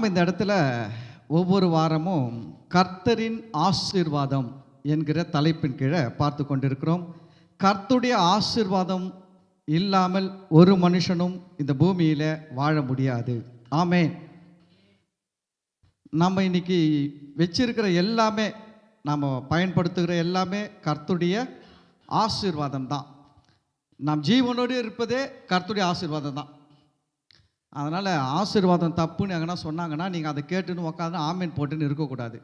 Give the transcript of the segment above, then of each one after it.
இந்த இடத்துல ஒவ்வொரு வாரமும் கர்த்தரின் ஆசீர்வாதம் என்கிற தலைப்பின் கீழே பார்த்து கொண்டிருக்கிறோம். கர்த்தருடைய ஆசீர்வாதம் இல்லாமல் ஒரு மனுஷனும் இந்த பூமியில வாழ முடியாது. ஆமென். நம்ம இன்னைக்கு வச்சிருக்கிற எல்லாமே, நாம் பயன்படுத்துகிற எல்லாமே கர்த்தருடைய ஆசீர்வாதம் தான். நாம் ஜீவனோடு இருப்பதே கர்த்தருடைய ஆசீர்வாதம் தான். அதனால் ஆசீர்வாதம் தப்புன்னு எங்கன்னா சொன்னாங்கன்னா நீங்கள் அதை கேட்டுன்னு உட்காந்து ஆமீன் போட்டுன்னு இருக்கக்கூடாது.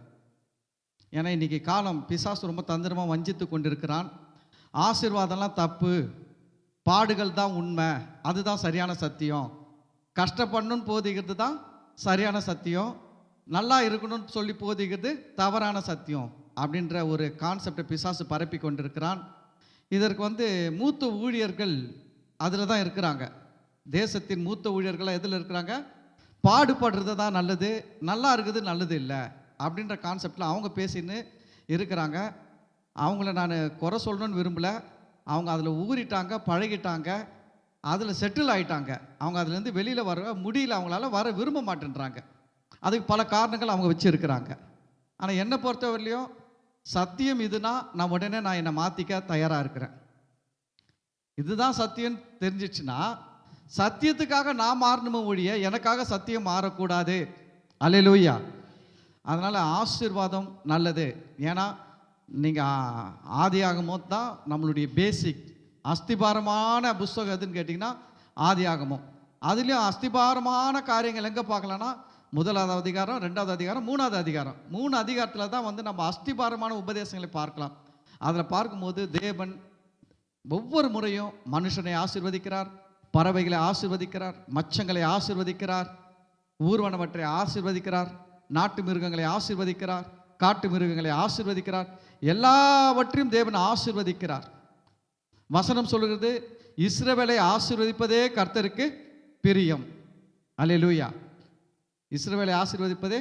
ஏன்னா இன்றைக்கி காலம் பிசாசு ரொம்ப தந்திரமாக வஞ்சித்து கொண்டிருக்கிறான். ஆசீர்வாதம்லாம் தப்பு, பாடுகள் தான் உண்மை, அதுதான் சரியான சத்தியம், கஷ்டப்படணும்னு போதிக்கிறது தான் சரியான சத்தியம், நல்லா இருக்கணும்னு சொல்லி போதிக்கிறது தவறான சத்தியம் அப்படின்ற ஒரு கான்செப்டை பிசாசு பரப்பி கொண்டிருக்கிறான். இதற்கு மூத்த ஊழியர்கள் அதில் தான் இருக்கிறாங்க. தேசத்தின் மூத்த ஊழியர்களாக எதில் இருக்கிறாங்க? பாடுபடுறது தான் நல்லது, நல்லா இருக்குது நல்லது இல்லை அப்படின்ற கான்செப்டில் அவங்க பேசின்னு இருக்கிறாங்க. அவங்கள நான் குறை சொல்லணும்னு விரும்பலை. அவங்க அதில் ஊறிட்டாங்க, பழகிட்டாங்க, அதில் செட்டில் ஆகிட்டாங்க. அவங்க அதுலேருந்து வெளியில் வர முடியல, அவங்களால வர விரும்ப மாட்டேன்றாங்க. அதுக்கு பல காரணங்கள் அவங்க வச்சுருக்கிறாங்க. ஆனால் என்னை பொறுத்தவரையிலையும் சத்தியம் இதுனா நான் உடனே என்னை மாற்றிக்க தயாராக இருக்கிறேன். இதுதான் சத்தியம் தெரிஞ்சிச்சுன்னா சத்தியத்துக்காக நான் மாறணுமே ஒழிய எனக்காக சத்தியம் மாறக்கூடாது. அல்லேலூயா. அதனால் ஆசீர்வாதம் நல்லது. ஏன்னா நீங்கள் ஆதியாகமம் தான் நம்மளுடைய பேசிக் அஸ்திபாரமான புஸ்தகம் எதுன்னு கேட்டிங்கன்னா ஆதியாகமம். அதுலேயும் அஸ்திபாரமான காரியங்கள் எங்கே பார்க்கலான்னா 1வது அதிகாரம், 2வது அதிகாரம், 3வது அதிகாரம். 3 அதிகாரத்தில் தான் நம்ம அஸ்திபாரமான உபதேசங்களை பார்க்கலாம். அதில் பார்க்கும்போது தேவன் ஒவ்வொரு முறையும் மனுஷனை ஆசீர்வதிக்கிறார், பறவைகளை ஆசீர்வதிக்கிறார், மச்சங்களை ஆசீர்வதிக்கிறார், ஊர்வனவற்றை ஆசீர்வதிக்கிறார், நாட்டு மிருகங்களை ஆசீர்வதிக்கிறார், காட்டு மிருகங்களை ஆசீர்வதிக்கிறார், எல்லாவற்றையும் தேவன் ஆசீர்வதிக்கிறார். வசனம் சொல்லுகிறது, இஸ்ரவேலை ஆசீர்வதிப்பதே கர்த்தருக்கு பிரியம். அல்லேலூயா. இஸ்ரவேலை ஆசீர்வதிப்பதே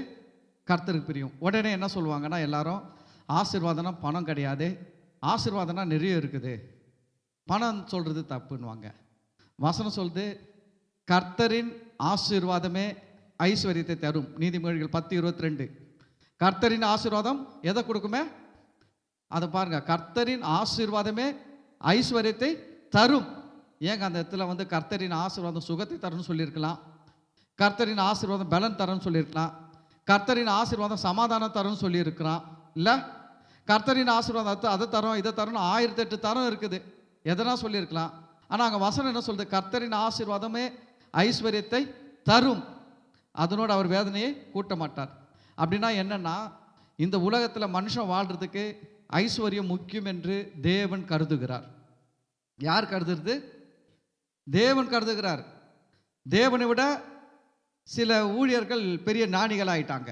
கர்த்தருக்கு பிரியம். உடனே என்ன சொல்லுவாங்கன்னா எல்லாரும், ஆசீர்வாதம்னா பணம் கிடையாது, ஆசீர்வாதம்னா நிறைய இருக்குது, பணம் சொல்கிறது தப்புன்னுவாங்க. வசனம் சொல்லுது, கர்த்தரின் ஆசீர்வாதமே ஐஸ்வர்யத்தை தரும். நீதிமொழிகள் 10:22. கர்த்தரின் ஆசீர்வாதம் எதை கொடுக்குமே? அதை பாருங்க, கர்த்தரின் ஆசீர்வாதமே ஐஸ்வர்யத்தை தரும். ஏங்க அந்த இடத்துல கர்த்தரின் ஆசீர்வாதம் சுகத்தை தரும்னு சொல்லியிருக்கலாம், கர்த்தரின் ஆசீர்வாதம் பலன் தரும்னு சொல்லியிருக்கலாம், கர்த்தரின் ஆசீர்வாதம் சமாதானம் தரும்னு சொல்லியிருக்கிறான். இல்லை, கர்த்தரின் ஆசீர்வாதத்தை அதை தரும் இதை தரும் 1008 தரம் இருக்குது, எதனா சொல்லியிருக்கலாம். ஆனால் அங்கே வசனம் என்ன சொல்லுது? கர்த்தரின் ஆசீர்வாதமே ஐஸ்வர்யத்தை தரும், அதனோடு அவர் வேதனையை கூட்ட மாட்டார். அப்படின்னா என்னன்னா, இந்த உலகத்தில் மனுஷன் வாழ்கிறதுக்கு ஐஸ்வர்யம் முக்கியம் என்று தேவன் கருதுகிறார். யார் கருதுறது? தேவன் கருதுகிறார். தேவனை விட சில ஊழியர்கள் பெரிய ஞானிகள் ஆயிட்டாங்க,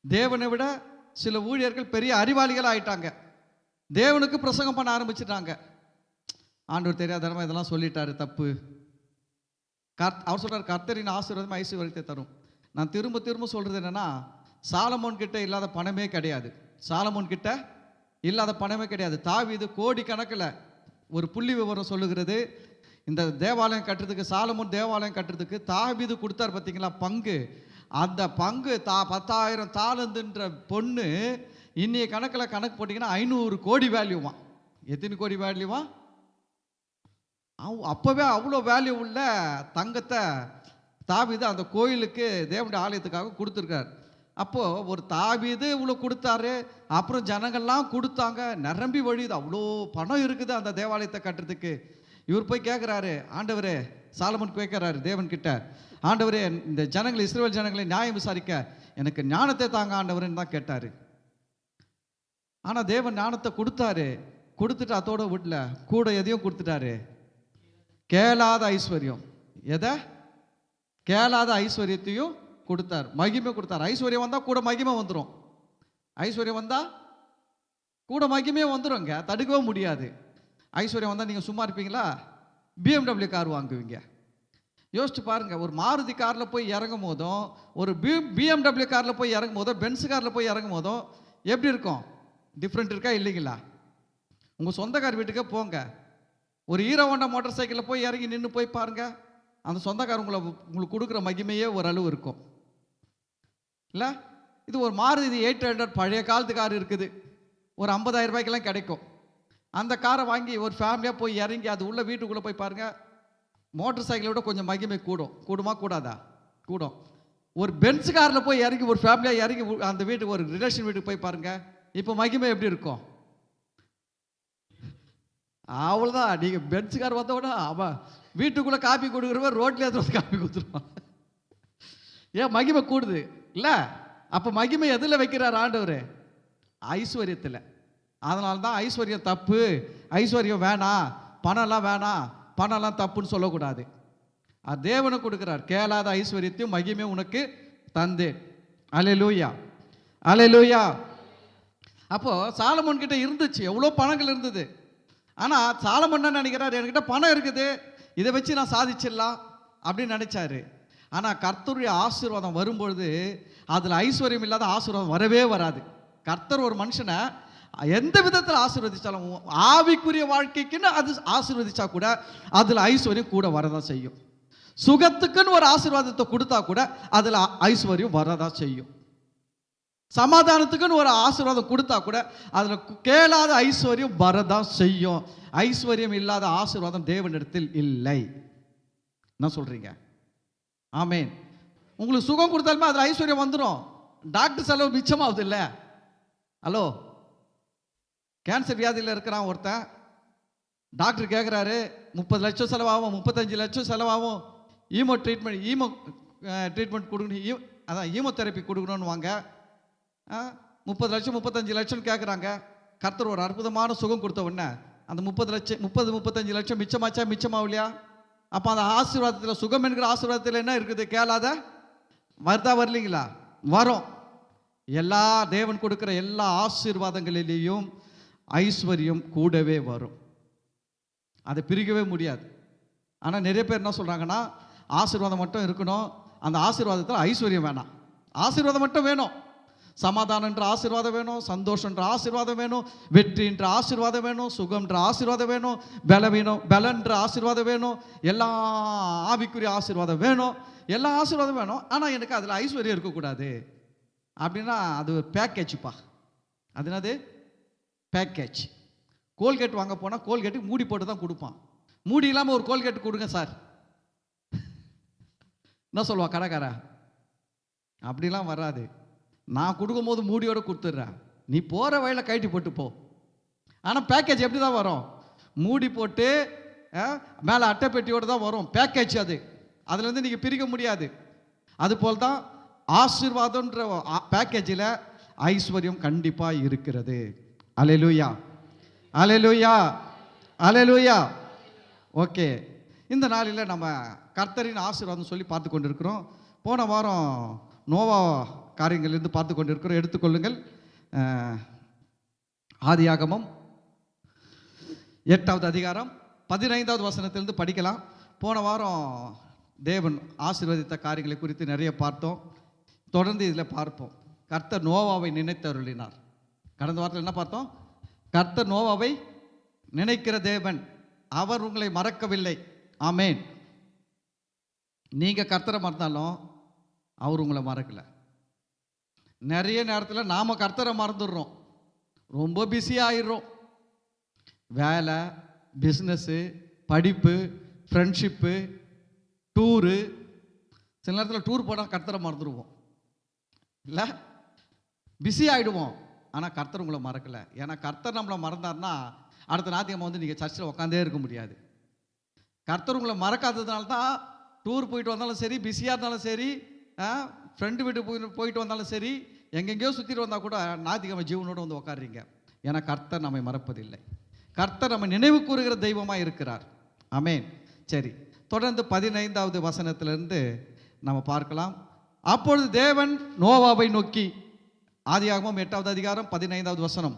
தேவனை விட சில ஊழியர்கள் பெரிய அறிவாளிகள் ஆயிட்டாங்க, தேவனுக்கு பிரசங்கம் பண்ண ஆரம்பிச்சிட்டாங்க. ஆண்டவர் தெரியாதனமா இதெல்லாம் சொல்லிட்டாரு, தப்பு. அவர் சொல்றார், கர்த்தரின் ஆசீர்வாதம் ஐஸ்வர்யத்தை தரும். நான் திரும்ப திரும்ப சொல்றது என்னன்னா, சாலமோன் கிட்ட இல்லாத பணமே கிடையாது, சாலமோன் கிட்ட இல்லாத பணமே கிடையாது. தாவீது கோடி கணக்கில், ஒரு புள்ளி விவரம் சொல்லுகிறது, இந்த தேவாலயம் கட்டுறதுக்கு, சாலமோன் தேவாலயம் கட்டுறதுக்கு தாவீது கொடுத்தார் பார்த்தீங்களா பங்கு, அந்த பங்கு 10,000 தாலந்துன்ற பொண்ணு இன்னைய கணக்கில் கணக்கு போட்டிங்கன்னா 500 கோடி வேல்யூவா. எத்தனை கோடி வேல்யூவா? அப்போவே அவ்வளோ வேல்யூ உள்ள தங்கத்தை தாவீது அந்த கோயிலுக்கு தேவனுடைய ஆலயத்துக்காக கொடுத்துருக்கார். அப்போது ஒரு தாவீது இவ்வளோ கொடுத்தாரு, அப்புறம் ஜனங்கள்லாம் கொடுத்தாங்க, நிரம்பி வழியுது, அவ்வளோ பணம் இருக்குது அந்த தேவாலயத்தை கட்டுறதுக்கு. இவர் போய் கேட்குறாரு, ஆண்டவரே, சாலமன் கேட்குறாரு தேவன்கிட்ட, ஆண்டவரே இந்த ஜனங்களை, இஸ்ரவேல் ஜனங்களை நியாயம் விசாரிக்க எனக்கு ஞானத்தை தாங்க ஆண்டவரேன்னு தான் கேட்டார். ஆனால் தேவன் ஞானத்தை கொடுத்தாரு, கொடுத்துட்டு அதோட விடல, கூட எதையும் கொடுத்துட்டாரு, கேளாத ஐஸ்வர்யம். எதை? கேளாத ஐஸ்வர்யத்தையும் கொடுத்தார், மகிமை கொடுத்தார். ஐஸ்வர்யம் வந்தால் கூட மகிமை வந்துடும், ஐஸ்வர்யம் வந்தால் கூட மகிமையே வந்துடுங்க, தடுக்கவே முடியாது. ஐஸ்வர்யம் வந்தால் நீங்கள் சும்மா இருப்பீங்களா? BMW கார் வாங்குவீங்க. யோசிச்சு பாருங்க, ஒரு மாருதி காரில் போய் இறங்கும் போதும், ஒரு BMW காரில் போய் இறங்கும் போதும், பென்ஸ் காரில் போய் இறங்கும் போதும் எப்படி இருக்கும்? டிஃப்ரெண்ட் இருக்கா இல்லைங்களா? உங்கள் சொந்தக்கார் வீட்டுக்கே போங்க, ஒரு ஹீரோ ஹோண்டா மோட்டார் சைக்கிளில் போய் இறங்கி நின்று போய் பாருங்க, அந்த சொந்தக்காரர் உங்களுக்கு கொடுக்குற மகிமையே ஓரளவு இருக்கும். இல்லை? இது ஒரு மாருதி 800 பழைய காலத்து கார் இருக்குது, ஒரு 50,000 ரூபாய்க்கெல்லாம் கிடைக்கும். அந்த காரை வாங்கி ஒரு ஃபேமிலியாக போய் இறங்கி அது உள்ள வீட்டுக்குள்ளே போய் பாருங்கள், மோட்டர் சைக்கிளை விட கொஞ்சம் மகிமை கூடுமா கூடாதா? கூடும். ஒரு பென்ஸ் காரில் போய் இறங்கி ஒரு ஃபேமிலியாக இறங்கி அந்த வீட்டுக்கு ஒரு ரிலேஷன் வீட்டுக்கு போய் பாருங்கள், இப்போ மகிமை எப்படி இருக்கும்? அவ்வளோதான். நீங்கள் பென்ஸ் கார் வந்தோட அவன் வீட்டுக்குள்ளே காப்பி கொடுக்குறவன் ரோட்லேயே வந்து காப்பி கொடுத்துருவான். ஏன் மகிமை கூடுது இல்லை? அப்போ மகிமை எதில் வைக்கிறார் ஆண்டவர்? ஐஸ்வர்யத்தில். அதனால தான் ஐஸ்வர்யம் தப்பு, ஐஸ்வர்யம் வேணாம், பணம்லாம் வேணாம், பணம்லாம் தப்புன்னு சொல்லக்கூடாது. அது தேவனுக்கு கொடுக்குறார். கேளாத ஐஸ்வர்யத்தையும் மகிமையும் உனக்கு தந்து. அல்லேலூயா, அல்லேலூயா. அப்போ சாலமோன் கிட்ட இருந்துச்சு, எவ்வளோ பணங்கள் இருந்தது. ஆனால் சாலமோன் என்ன நினைக்கிறார், என்கிட்ட பணம் இருக்குது, இதை வச்சு நான் சாதிச்சிடலாம் அப்படின்னு நினைச்சாரு. ஆனால் கர்த்தருடைய ஆசீர்வாதம் வரும்பொழுது அதில் ஐஸ்வர்யம் இல்லாத ஆசீர்வாதம் வரவே வராது. கர்த்தர் ஒரு மனுஷனை எந்த விதத்தில் ஆசீர்வதிச்சாலும், ஆவிக்குரிய வாழ்க்கைக்குன்னு அது ஆசீர்வதிச்சா கூட அதில் ஐஸ்வர்யம் கூட வரதான் செய்யும். சுகத்துக்குன்னு ஒரு ஆசீர்வாதத்தை கொடுத்தா கூட அதில் ஐஸ்வர்யம் வரதான் செய்யும். சமாதானத்துக்குன்னு ஒரு ஆசீர்வாதம் கொடுத்தா கூட அதில் கேளாத ஐஸ்வர்யம் வரதான் செய்யும். ஐஸ்வர்யம் இல்லாத ஆசீர்வாதம் தேவனிடத்தில் இல்லை. என்ன சொல்றீங்க? ஆமேன். உங்களுக்கு சுகம் கொடுத்தாலுமே அதில் ஐஸ்வர்யம் வந்துடும். டாக்டர் செலவு மிச்சமாகுது இல்லை? ஹலோ, கேன்சர் வியாதியில் இருக்கிறான் ஒருத்தன், டாக்டர் கேட்குறாரு 30 லட்சம் செலவாகும், 35 லட்சம் செலவாகும், ஈமோ ட்ரீட்மெண்ட் கொடுக்கணும், அதான் ஈமோதெரப்பி கொடுக்கணும்னு வாங்க. 30 லட்சம் 35 லட்சம் கேட்குறாங்க. கர்த்தர் ஒரு அற்புதமான சுகம் கொடுத்த உடனே அந்த 35 லட்சம் மிச்சமாச்சா? மிச்சமாகலையா? அப்போ அந்த ஆசீர்வாதத்தில், சுகம் என்கிற ஆசீர்வாதத்தில் என்ன இருக்குது? கேளாத வருதா? வரலீங்களா? வரும். எல்லா தேவன் கொடுக்குற எல்லா ஆசீர்வாதங்களிலேயும் ஐஸ்வர்யம் கூடவே வரும், அதை பிரிக்கவே முடியாது. ஆனால் நிறைய பேர் என்ன சொல்கிறாங்கன்னா, ஆசீர்வாதம் மட்டும் இருக்கணும், அந்த ஆசீர்வாதத்தில் ஐஸ்வர்யம் வேணாம், ஆசீர்வாதம் மட்டும் வேணும். சமாதானன்ற ஆசீர்வாதம் வேணும், சந்தோஷன்ற ஆசீர்வாதம் வேணும், வெற்றின்ற ஆசீர்வாதம் வேணும், சுகம்ன்ற ஆசீர்வாதம் வேணும், பலன்ற ஆசீர்வாதம் வேணும், எல்லா ஆவிக்குரிய ஆசீர்வாதம் வேணும், எல்லா ஆசீர்வாதம் வேணும். ஆனால் எனக்கு அதில் ஐஸ்வர்யம் இருக்கக்கூடாது அப்படின்னா அது ஒரு பேக்கேஜ்ப்பா. அது என்னது? பேக்கேஜ். கோல்கேட் வாங்க போனால் கோல்கேட்டுக்கு மூடி போட்டு தான் கொடுப்பான். மூடி இல்லாமல் ஒரு கோல்கேட் கொடுங்க சார், என்ன சொல்லுவான் கடைக்கார? அப்படிலாம் வராது. நான் கொடுக்கும்போது மூடியோடு கொடுத்துட்றேன், நீ போகிற வழியில் கழட்டி போட்டு போ. ஆனால் பேக்கேஜ் எப்படி தான் வரும்? மூடி போட்டு மேலே அட்டைப்பெட்டியோடு தான் வரும் பேக்கேஜ். அதுலேருந்து நீங்கள் பிரிக்க முடியாது. அதுபோல் தான் ஆசீர்வாதம்ன்ற பேக்கேஜில் ஐஸ்வர்யம் கண்டிப்பாக இருக்கிறது. அல்லேலூயா, அல்லேலூயா, அல்லேலூயா. ஓகே, இந்த நாளில் நம்ம கர்த்தரின் ஆசீர்வாதம் சொல்லி பார்த்து கொண்டிருக்கிறோம். போன வாரம் நோவா காரியங்களிலிருந்து பார்த்து கொண்டிருக்கிறோம். எடுத்துக்கொள்ளுங்கள், ஆதியாகமம் 8வது அதிகாரம் 15வது வசனத்திலிருந்து படிக்கலாம். போன வாரம் தேவன் ஆசீர்வதித்த காரியங்களை குறித்து நிறைய பார்த்தோம். தொடர்ந்து இதில் பார்ப்போம். கர்த்தர் நோவாவை நினைத்தருளினார். கடந்த வாரத்தில் என்ன பார்த்தோம்? கர்த்தர் நோவாவை நினைக்கிற தேவன், அவர் உங்களை மறக்கவில்லை. ஆமேன். நீங்கள் கர்த்தரை மறந்தாலும் அவர் உங்களை மறக்கலை. நிறைய நேரத்தில் நாம் கர்த்தரை மறந்துடுறோம், ரொம்ப பிஸியாகிடுறோம். வேலை, பிஸ்னஸ்ஸு, படிப்பு, ஃப்ரெண்ட்ஷிப்பு, டூரு. சில நேரத்தில் டூர் போனால் கர்த்தரை மறந்துடுவோம் இல்லை? பிஸி ஆகிடுவோம். ஆனால் கர்த்தர் உங்களை மறக்கலை. ஏன்னா கர்த்தர் நம்மளை மறந்தார்னா அடுத்த ஞாயிற்றுக்கிழமை வந்து நீங்கள் சர்ச்சில் உட்காந்தே இருக்க முடியாது. கர்த்தர் உங்களை மறக்காததுனால தான் டூர் போயிட்டு வந்தாலும் சரி, பிஸியாக இருந்தாலும் சரி, ஃப்ரெண்டு வீட்டுக்கு போயிட்டு வந்தாலும் சரி, எங்கெங்கேயோ சுற்றிட்டு வந்தால் கூட ஞாயிற்றுக்கிழமை ஜீவனோடு வந்து உட்காடுறீங்க. ஏன்னா கர்த்தர் நம்மை மறப்பதில்லை. கர்த்தர் நம்ம நினைவு கூறுகிற தெய்வமாக இருக்கிறார். ஆமேன். சரி, தொடர்ந்து 15வது வசனத்திலிருந்து நம்ம பார்க்கலாம். அப்பொழுது தேவன் நோவாவை நோக்கி, ஆதியாகமம் 8வது அதிகாரம் 15வது வசனம்.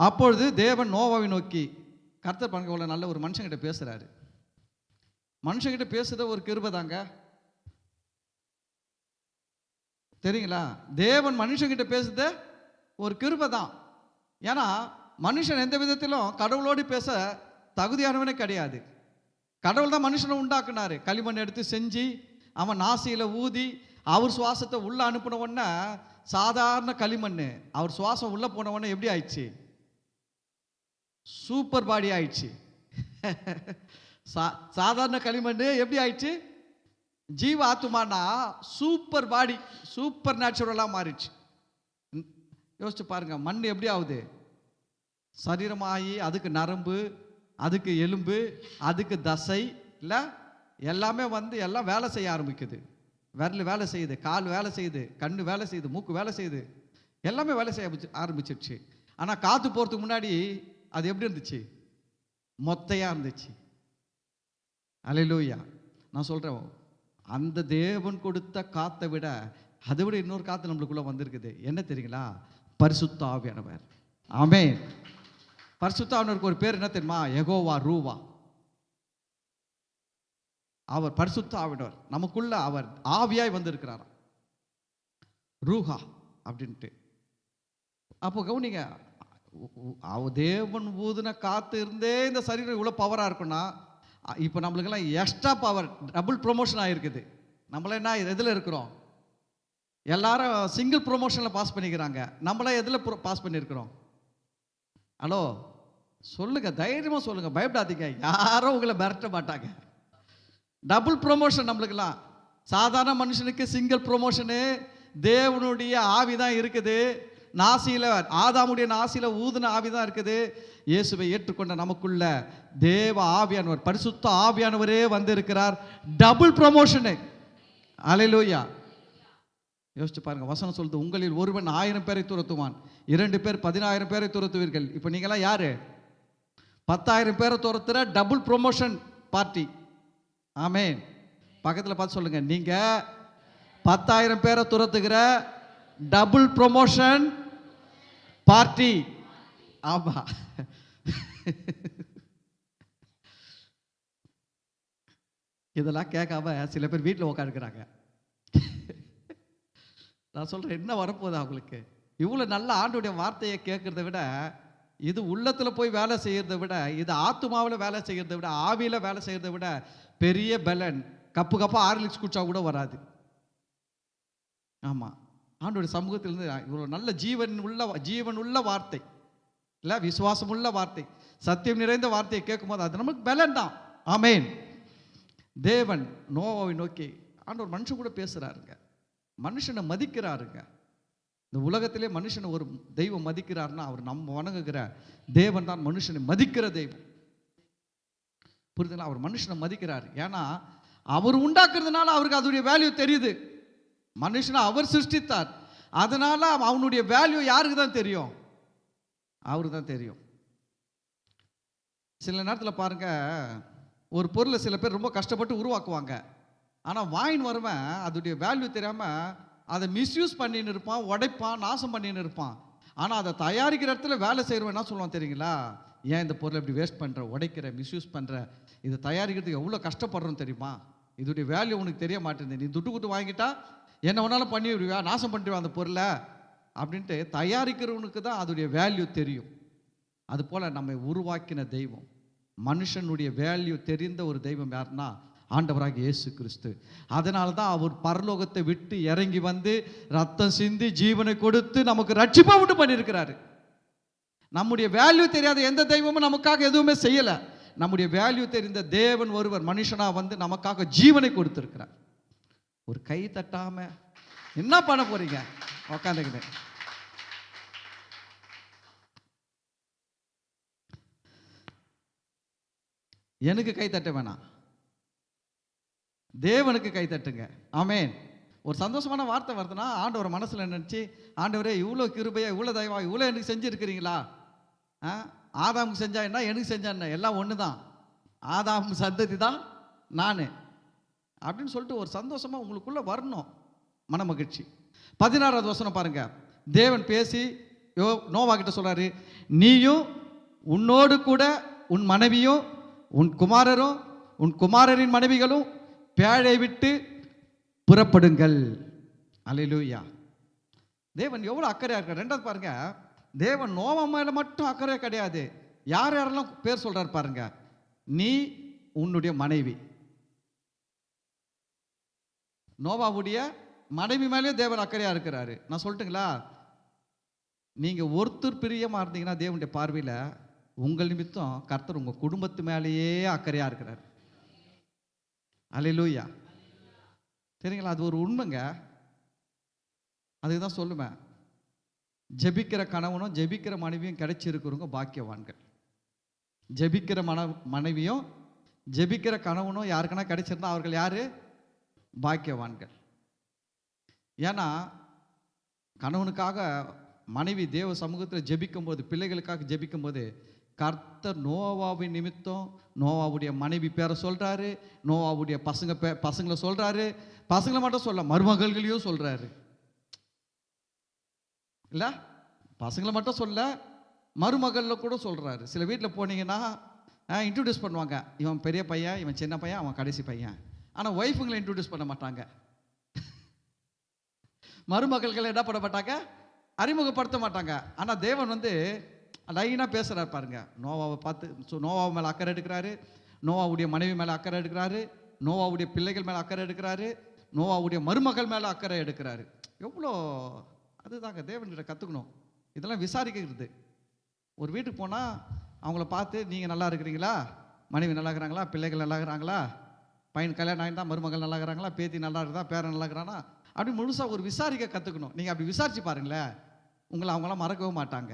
அப்பொழுது தேவன் நோவாவை நோக்கி, கர்த்தர் பாருங்க இவ்வளோ நல்ல ஒரு மனுஷங்கிட்ட பேசுகிறாரு. மனுஷங்கிட்ட பேசுகிற ஒரு கிருபை தாங்க, தெரியுங்களா? தேவன் மனுஷங்கிட்ட பேசுத ஒரு கிருபை தான். ஏன்னா மனுஷன் எந்த விதத்திலும் கடவுளோடு பேச தகுதியானவனே கிடையாது. கடவுள் தான் மனுஷனை உண்டாக்குனாரு. களிமண் எடுத்து செஞ்சு அவன் நாசியில் ஊதி அவர் சுவாசத்தை உள்ள அனுப்பின உடனே சாதாரண களிமண், அவர் சுவாசம் உள்ள போன உடனே எப்படி ஆயிடுச்சு? சூப்பர் பாடி ஆயிடுச்சு. சாதாரண களிமண் எப்படி ஆயிடுச்சு? ஜீவ ஆத்துமானா சூப்பர் பாடி, சூப்பர் நேச்சுரலா மாறிடுச்சு. யோசிச்சு பாருங்க, மண் எப்படி ஆகுது? சரீரமாகி அதுக்கு நரம்பு, அதுக்கு எலும்பு, அதுக்கு தசை, இல்லை எல்லாமே வந்து எல்லாம் வேலை செய்ய ஆரம்பிக்குது. விரல் வேலை செய்யுது, கால் வேலை செய்யுது, கண்ணு வேலை செய்யுது, மூக்கு வேலை செய்யுது, எல்லாமே வேலை செய்ய ஆரம்பிச்சிருச்சு. ஆனால் காற்று போகிறதுக்கு முன்னாடி அது எப்படி இருந்துச்சு? மொத்தையாக இருந்துச்சு. அல்லேலூயா. நான் சொல்கிறேன், அந்த தேவன் கொடுத்த காற்றை விட அதை விட இன்னொரு காற்று நம்மளுக்குள்ளே வந்திருக்குது. என்ன தெரியுங்களா? பரிசுத்த ஆவியானவர். ஆமென். பரிசுத்த ஆவியானவருக்கு ஒரு பேர் என்ன தெரியுமா? யெகோவா ரூவா. அவர் பரிசுத்த ஆவியானவர், நமக்குள்ள அவர் ஆவியாய் வந்திருக்கிறார், ரூஹா அப்படின்ட்டு. அப்போ கவனிங்க, தேவன் ஊதுன காத்து இருந்தே இந்த சரீரம் இவ்வளோ பவராக இருக்குன்னா, இப்போ நம்மளுக்கெல்லாம் எக்ஸ்ட்ரா பவர், டபுள் ப்ரொமோஷன் ஆகிருக்குது. நம்மளாம் என்ன எதில் இருக்கிறோம்? எல்லாரும் சிங்கிள் ப்ரொமோஷனில் பாஸ் பண்ணிக்கிறாங்க. நம்மளாம் எதில் பாஸ் பண்ணியிருக்கிறோம்? ஹலோ சொல்லுங்க, தைரியமாக சொல்லுங்க, பயப்படாதீங்க. யாரும் உங்களை மிரட்ட மாட்டாங்க. டபுள் ப்ரொமோஷன் நம்மளுக்கெல்லாம். சாதாரண மனுஷனுக்கு சிங்கிள் ப்ரொமோஷனு. தேவனுடைய ஆவி தான் இருக்குது. நாசியில், ஆதாமுடைய நாசியில் ஊதுன ஆவி தான் இருக்குது. இயேசுவை ஏற்றுக்கொண்ட நமக்குள்ள தேவ ஆவியானவர், பரிசுத்த ஆவியானவரே வந்து இருக்கிறார். Double promotion. அல்லேலூயா. யோசிச்சு பாருங்க, வசனம் சொல்லுது, உங்களில் ஒருவன் 1000 பேரை துரத்துவான், 2 பேர் 10,000 பேரை துரத்துவீர்கள். இப்போ நீங்களாம் யாரு? 10,000 பேரை துரத்துற டபுள் ப்ரொமோஷன் பார்ட்டி. ஆமென். பக்கத்தில் பார்த்து சொல்லுங்க, நீங்க 10,000 பேரை துரத்துகிற டபுள் ப்ரொமோஷன் பார்ட்டி. ஆமா. இதெல்லாம் கேட்காம சில பேர் வீட்டில் உட்காந்துக்கிறாங்க. நான் சொல்றேன், என்ன வரப்போகுது அவங்களுக்கு? இவ்வளோ நல்ல ஆண்டுடைய வார்த்தையை கேட்கறத விட, இது உள்ளத்தில் போய் வேலை செய்யறதை விட, இது ஆத்துமாவில் வேலை செய்யறதை விட, ஆவியில் வேலை செய்யறதை விட பெரிய பலன் கப்பா ஹார்லிக்ஸ் குடிச்சா கூட வராது. ஆமாம், ஆண்டோடைய சமூகத்திலிருந்து இவ்வளோ நல்ல ஜீவன் உள்ள வார்த்தை, இல்லை விசுவாசம் உள்ள வார்த்தை, சத்தியம் நிறைந்த வார்த்தையை கேட்கும்போது அது நமக்கு பலன் தான். ஆமென். தேவன் நோவாவை நோக்கி ஆண்டவர் மனுஷன் கூட பேசுகிறாருங்க, மனுஷனை மதிக்கிறாருங்க. இந்த உலகத்திலே மனுஷனை ஒரு தெய்வம் மதிக்கிறாருன்னா அவர் நம்ம வணங்குகிற தேவன் தான் மனுஷனை மதிக்கிற தெய்வம். புரியுதுங்களா? அவர் மனுஷனை மதிக்கிறார். ஏன்னா அவர் உண்டாக்குறதுனால அவருக்கு அதனுடைய வேல்யூ தெரியுது. மனுஷனை அவர் சிருஷ்டித்தார், அதனால அவனுடைய வேல்யூ யாருக்கு தான் தெரியும்? அவருக்கு தான் தெரியும். சில நேரத்தில் பாருங்க, ஒரு பொருளை சில பேர் ரொம்ப கஷ்டப்பட்டு உருவாக்குவாங்க. ஆனால் வாயின் வருவன் அதோடைய வேல்யூ தெரியாமல் அதை மிஸ்யூஸ் பண்ணின்னு இருப்பான், உடைப்பான், நாசம் பண்ணின்னு இருப்பான். ஆனால் அதை தயாரிக்கிற இடத்துல வேலை செய்கிறவன் என்ன சொல்லுவான் தெரியுங்களா? ஏன் இந்த பொருளை இப்படி வேஸ்ட் பண்ணுற, உடைக்கிற, மிஸ்யூஸ் பண்ணுற, இதை தயாரிக்கிறதுக்கு எவ்வளோ கஷ்டப்படுறோன்னு தெரியுமா? இதோடைய வேல்யூ உனக்கு தெரிய மாட்டேங்குது. நீ துட்டு கொடுத்து வாங்கிட்டா என்ன வேணாலும் பண்ணி விடுவியா, நாசம் பண்ணிடுவா அந்த பொருளை அப்படின்ட்டு தயாரிக்கிறவனுக்கு தான் அதோடைய வேல்யூ தெரியும். அதுபோல் நம்மை உருவாக்கின தெய்வம், மனுஷனுடைய வேல்யூ தெரிந்த ஒரு தெய்வம் யாருன்னா ஆண்டவராக இயேசு கிறிஸ்து. அதனால தான் அவர் பரலோகத்தை விட்டு இறங்கி வந்து ரத்தம் சிந்தி ஜீவனை கொடுத்து நமக்கு ரட்சிப்பை உண்டு பண்ணியிருக்கிறாரு. நம்முடைய வேல்யூ தெரியாத எந்த தெய்வமும் நமக்காக எதுவுமே செய்யலை. நம்முடைய வேல்யூ தெரிந்த தேவன் ஒருவர் மனுஷனாக வந்து நமக்காக ஜீவனை கொடுத்திருக்கிறார். ஒரு கை தட்டாம என்ன பண்ண போறீங்க? உக்காந்துக்கிட்டு எனக்கு கை தட்ட வேணாம், தேவனுக்கு கை தட்டுங்க. ஆமென். ஒரு சந்தோஷமான வார்த்தை வருதுன்னா ஆண்டவர் மனசுல நினைச்சு, ஆண்டவரே இவ்வளோ கிருபையா, இவ்வளோ தயவா, இவ்வளோ எனக்கு செஞ்சுருக்கிறீங்களா? ஆதாமுக்கு செஞ்சா என்ன, எனக்கு செஞ்சா என்ன, எல்லாம் ஒன்று தான், ஆதாம் சந்ததி தான் நான் அப்படின்னு சொல்லிட்டு ஒரு சந்தோஷமா உங்களுக்குள்ள வரணும், மன மகிழ்ச்சி. 16வது வசனம் பாருங்க. தேவன் பேசி நோவா கிட்ட சொல்றாரு, நீயும் உன்னோடு கூட உன் மனைவியும் உன் குமாரரும் உன் குமாரரின் மனைவிகளும் பேழை விட்டு புறப்படுங்கள். அல்லேலூயா. தேவன் எவ்வளோ அக்கறையா இருக்கார். ரெண்டாவது பாருங்க, தேவன் நோவா மேல மட்டும் அக்கறை கிடையாது, யார் யாரெல்லாம் பேர் சொல்றாரு பாருங்க. நீ உன்னுடைய மனைவி, நோவாவுடைய மனைவி மேலேயும் தேவன் அக்கறையாக இருக்கிறாரு. நான் சொல்லட்டுங்களா, நீங்கள் ஒருத்தர் பிரியமாக இருந்தீங்கன்னா தேவனுடைய பார்வையில் உங்கள் நிமித்தம் கர்த்தர் உங்கள் குடும்பத்து மேலேயே அக்கறையாக இருக்கிறார். அல்லேலூயா. சரிங்களா, அது ஒரு உண்மைங்க. அதுக்கு தான் சொல்லுவேன், ஜெபிக்கிற கணவனும் ஜெபிக்கிற மனைவியும் கிடைச்சிருக்கிறவங்க பாக்கியவான்கள். ஜெபிக்கிற மனைவியும் ஜெபிக்கிற கணவனும் யாருக்குன்னா கிடைச்சிருந்தா அவர்கள் யாரு? பாக்கியவான்கள். ஏன்னா கணவனுக்காக மனைவி தேவ சமூகத்தில் ஜெபிக்கும் போது, பிள்ளைகளுக்காக ஜெபிக்கும் போது, கர்த்தர் நோவாவின் நிமித்தம் நோவாவுடைய மனைவி பேரை சொல்றாரு, நோவாவுடைய பசங்களை சொல்றாரு. பசங்களை மட்டும் சொல்ல, மருமகள்களையும் சொல்றாரு. இல்ல, பசங்களை மட்டும் சொல்ல, மருமகளில் கூட சொல்றாரு. சில வீட்டில் போனீங்கன்னா இன்ட்ரடியூஸ் பண்ணுவாங்க, இவன் பெரிய பையன், இவன் சின்ன பையன், அவன் கடைசி பையன். ஆனால் ஒய்ஃபுங்களை இன்ட்ரடியூஸ் பண்ண மாட்டாங்க. மருமகள்களை என்ன பண்ண மாட்டாங்க? அறிமுகப்படுத்த மாட்டாங்க. ஆனால் தேவன் வந்து லைனாக பேசுகிறார் பாருங்க. நோவாவை பார்த்து நோவாவை மேலே அக்கறை எடுக்கிறாரு, நோவாவுடைய மனைவி மேலே அக்கறை எடுக்கிறாரு, நோவாவுடைய பிள்ளைகள் மேலே அக்கறை எடுக்கிறாரு, நோவாவுடைய மருமகள் மேலே அக்கறை எடுக்கிறாரு. எவ்வளோ அதுதாங்க தேவன்கிட்ட கற்றுக்கணும். இதெல்லாம் விசாரிக்கிறது. ஒரு வீட்டுக்கு போனால் அவங்கள பார்த்து நீங்கள் நல்லா இருக்கிறீங்களா, மனைவி நல்லா இருக்கிறாங்களா, பிள்ளைகள் நல்லா இருக்கிறாங்களா, பையன் கல்யாணம் ஆகிட்டா மருமகள் நல்லா இருக்கிறாங்களா, பேத்தி நல்லா இருக்குதா, பேரன் நல்லா இருக்கிறானா, அப்படி முழுசாக ஒரு விசாரிக்க கற்றுக்கணும். நீங்கள் அப்படி விசாரிச்சு பாருங்களேன், உங்களை அவங்களாம் மறக்கவே மாட்டாங்க.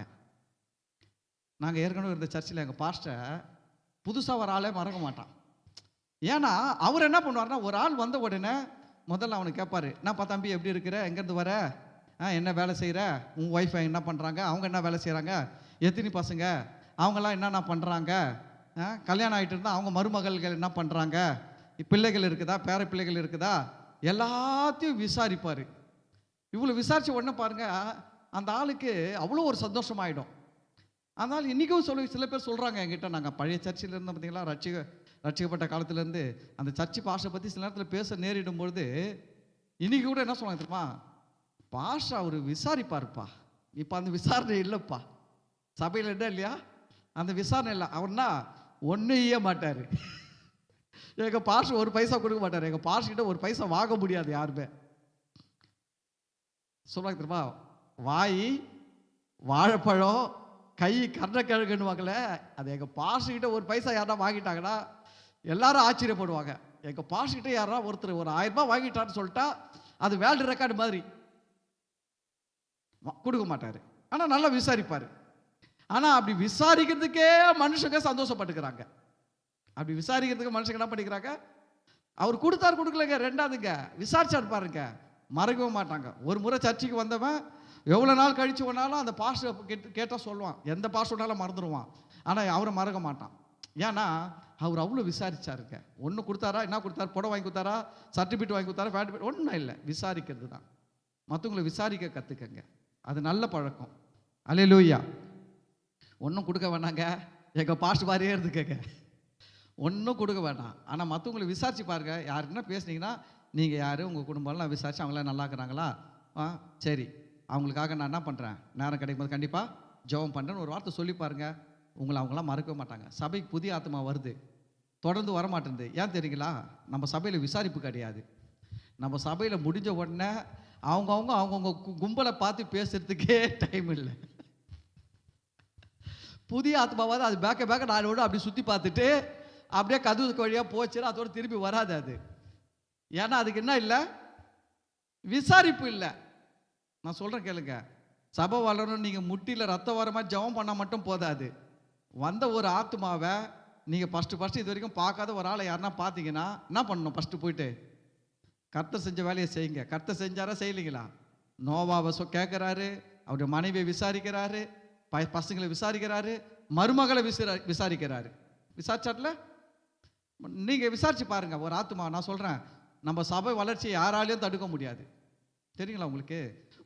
நாங்கள் ஏற்கனவே இருந்த சர்ச்சில் எங்கள் பாஸ்டர் புதுசாக ஒரு ஆளே மறக்க மாட்டான். ஏன்னா அவர் என்ன பண்ணுவார்னா, ஒரு ஆள் வந்த உடனே முதல்ல அவனுக்கு கேட்பார், என்னப்பா தம்பி எப்படி இருக்கிற, எங்கேருந்து வர, என்ன வேலை செய்கிற, உன் ஒய்ஃபை என்ன பண்ணுறாங்க, அவங்க என்ன வேலை செய்கிறாங்க, எத்தனை பசங்க, அவங்களாம் என்னென்ன பண்ணுறாங்க, கல்யாணம் ஆகிட்டு இருந்தால் அவங்க மருமகள்கள் என்ன பண்ணுறாங்க, பிள்ளைகள் இருக்குதா, பேர பிள்ளைகள் இருக்குதா, எல்லாத்தையும் விசாரிப்பார். இவ்வளோ விசாரித்த உடனே பாருங்கள், அந்த ஆளுக்கு அவ்வளோ ஒரு சந்தோஷமாயிடும். அதனால் இன்றைக்கும் சில பேர் சொல்கிறாங்க என்கிட்ட, நாங்கள் பழைய சர்ச்சில் இருந்தோம் பார்த்தீங்களா, ரட்சிக்கப்பட்ட காலத்துலேருந்து அந்த சர்ச்சு பாஷை பற்றி சில நேரத்தில் பேச நேரிடும் பொழுது இன்றைக்கி கூட என்ன சொல்லுவாங்க தெரியுமா, பாஷா அவர் விசாரிப்பாருப்பா, இப்போ அந்த விசாரணை இல்லைப்பா சபையில், என்ன இல்லையா, அந்த விசாரணை இல்லை. அவர்னா ஒன்றும் செய்ய மாட்டார். எங்கள் பாஷை ஒரு பைசா கொடுக்க மாட்டார். எங்கள் பாஷிக்கிட்ட ஒரு பைசா வாங்க முடியாது யாருமே. சொல்லுவாங்க தெரியுமா, வாய் வாழைப்பழம், கை கருணக்கிழங்குன்னுவாங்கள, அது எங்கள் பாஷிக்கிட்ட ஒரு பைசா யாரா வாங்கிட்டாங்கன்னா எல்லாரும் ஆச்சரியப்படுவாங்க. எங்கள் பாஷிக்கிட்ட யாரா ஒருத்தர் ஒரு 1000 ரூபாய் வாங்கிட்டான்னு சொல்லிட்டா அது வேர்ல்டு ரெக்கார்டு மாதிரி. கொடுக்க மாட்டார், ஆனால் நல்லா விசாரிப்பார். ஆனால் அப்படி விசாரிக்கிறதுக்கே மனுஷங்க சந்தோஷப்பட்டுக்கிறாங்க. அப்படி விசாரிக்கிறதுக்கு மனுஷங்க என்ன பண்ணிக்கிறாங்க, அவர் கொடுத்தாரு கொடுக்கலங்க, ரெண்டாவதுங்க விசாரிச்சாரு பாருங்க, மறக்கவே மாட்டாங்க. ஒரு முறை சர்ச்சைக்கு வந்தவன் எவ்வளோ நாள் கழிச்சு ஒன்றாலும் அந்த பாஸ்டர் கேட்டால் சொல்லுவான், எந்த பாஸ்டர்னாலும் மறந்துடுவான், ஆனால் அவரை மறக்க மாட்டான். ஏன்னா அவர் அவ்வளோ விசாரிச்சாருங்க. ஒன்று கொடுத்தாரா, என்ன கொடுத்தாரு, புடவை வாங்கி கொடுத்தாரா, சர்டிஃபிகேட் வாங்கி கொடுத்தாரா, ஃபேட் ஒன்றும் இல்லை, விசாரிக்கிறது தான். மற்றவங்களை விசாரிக்க கற்றுக்கங்க, அது நல்ல பழக்கம். அல்லேலூயா. ஒன்றும் கொடுக்க வேணாங்க, எங்கள் பாஸ்ட் மாதிரியே இருந்துக்கங்க, ஒன்றும் கொடுக்க வேண்டாம். ஆனால் மற்றவங்களை விசாரிச்சு பாருங்க. யாருக்குன்னா பேசுனீங்கன்னா, நீங்கள் யார், உங்கள் குடும்பம்லாம் விசாரிச்சு அவங்களாம் நல்லா இருக்கிறாங்களா, சரி, அவங்களுக்காக நான் என்ன பண்ணுறேன், நேரம் கிடைக்கும்போது கண்டிப்பாக ஜெபம் பண்ணுறேன்னு ஒரு வார்த்தை சொல்லி பாருங்கள். உங்களை அவங்களாம் மறக்கவே மாட்டாங்க. சபைக்கு புதிய ஆத்மா வருது, தொடர்ந்து வரமாட்டேங்குது. ஏன் தெரியுங்களா, நம்ம சபையில் விசாரிப்பு கிடையாது. நம்ம சபையில் முடிஞ்ச உடனே அவங்கவுங்க கும்பலை பார்த்து பேசுறதுக்கே டைம் இல்லை. புதிய ஆத்மாவாது அது பேக்க நாளோடு அப்படி சுற்றி பார்த்துட்டு அப்படியே கதவுக்கு வழியாக போச்சுன்னா அதோட திரும்பி வராது அது. ஏன்னா அதுக்கு என்ன இல்லை, விசாரிப்பு இல்லை. நான் சொல்கிறேன் கேளுங்க, சபை வளரணும், நீங்கள் முட்டியில் ரத்தம் வர மாதிரி ஜெபம் பண்ணால் மட்டும் போதாது. வந்த ஒரு ஆத்மாவை நீங்கள் ஃபஸ்ட்டு இது வரைக்கும் பார்க்காத ஒரு ஆளை யாருன்னா பார்த்தீங்கன்னா என்ன பண்ணணும், ஃபஸ்ட்டு போயிட்டு கர்த்தர் செஞ்ச வேலையை செய்யுங்க. கர்த்தர் செஞ்சாரா செய்யலைங்களா, நோவாவை கேட்குறாரு, அவருடைய மனைவியை விசாரிக்கிறாரு, பசங்களை விசாரிக்கிறாரு, மருமகளை விசாரிக்கிறாரு. விசாரிச்சாட்டில் நீங்கள் விசாரிச்சு பாருங்கள் ஒரு ஆத்மா. நான் சொல்கிறேன், நம்ம சபை வளர்ச்சியை யாராலையும் தடுக்க முடியாது. தெரியுங்களா உங்களுக்கு,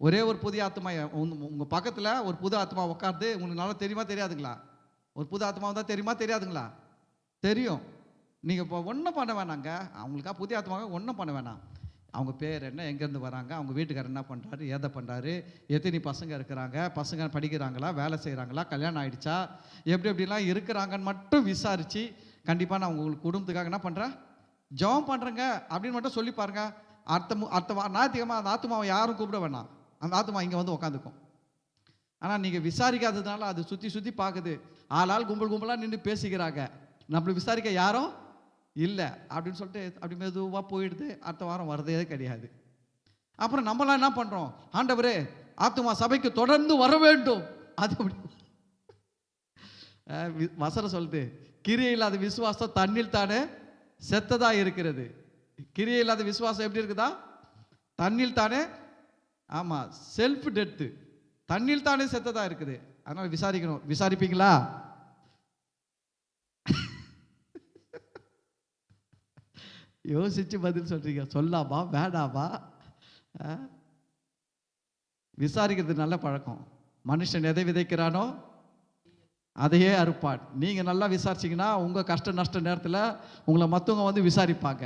ஒரே ஒரு புதிய ஆத்மா உங்கள் பக்கத்தில் ஒரு புது ஆத்மா உட்காந்து உங்களுக்கு நல்லா தெரியுமா தெரியாதுங்களா, ஒரு புது ஆத்மா தான் தெரியுமா தெரியாதுங்களா, தெரியும். நீங்கள் இப்போ ஒன்றும் பண்ண வேணாங்க, அவங்களுக்கா புதிய ஆத்மாவை ஒன்றும் பண்ண வேணாம். அவங்க பேர் என்ன, எங்கேருந்து வராங்க, அவங்க வீட்டுக்காரர் என்ன பண்ணுறாரு, எதை பண்ணுறாரு, எத்தனை பசங்க இருக்கிறாங்க, பசங்க படிக்கிறாங்களா, வேலை செய்கிறாங்களா, கல்யாணம் ஆகிடுச்சா, எப்படிலாம் இருக்கிறாங்கன்னு மட்டும் விசாரித்து கண்டிப்பாக நான் உங்களுக்கு குடும்பத்துக்காக என்ன பண்ணுறேன், ஜெபம் பண்ணுறேங்க அப்படின்னு மட்டும் சொல்லி பாருங்க. அடுத்த ஞாயிற்றுக்கிழமை அந்த ஆத்துமாவை யாரும் கூப்பிட வேணாம், அந்த ஆத்துமா இங்கே வந்து உட்காந்துக்கும். ஆனால் நீங்கள் விசாரிக்காததுனால அது சுற்றி சுற்றி பார்க்குது. ஆளால் கும்பல் கும்பலாக நின்று பேசிக்கிறாங்க, நம்மளை விசாரிக்க யாரும் இல்லை அப்படின்னு சொல்லிட்டு அப்படி மெதுவாக போயிடுது. அடுத்த வாரம் வரதே கிடையாது. அப்புறம் நம்மளாம் என்ன பண்ணுறோம், ஆண்டவரே ஆத்துமா சபைக்கு தொடர்ந்து வர வேண்டும். அது அப்படி வசனம் சொல்லுது, கிரியை இல்லாத விசுவாசம் தண்ணில் தானே செத்ததா இருக்கிறது. கிரியை இல்லாத விசுவாசம் எப்படி இருக்குதா? தண்ணில் தானே, ஆமாம், செல்ஃப் டெத்து, தண்ணில் தானே செத்ததா இருக்குது. அதனால விசாரிக்கணும். விசாரிப்பீங்களா? யோசிச்சு பதில் சொல்றீங்க. சொல்லாமா வேண்டாமா? விசாரிக்கிறது நல்ல பழக்கம். மனுஷன் எதை விதைக்கிறானோ அதையே அறுப்பான். நீங்கள் நல்லா விசாரிச்சிங்கன்னா உங்கள் கஷ்ட நஷ்ட நேரத்தில் உங்களை மற்றவங்க வந்து விசாரிப்பாங்க.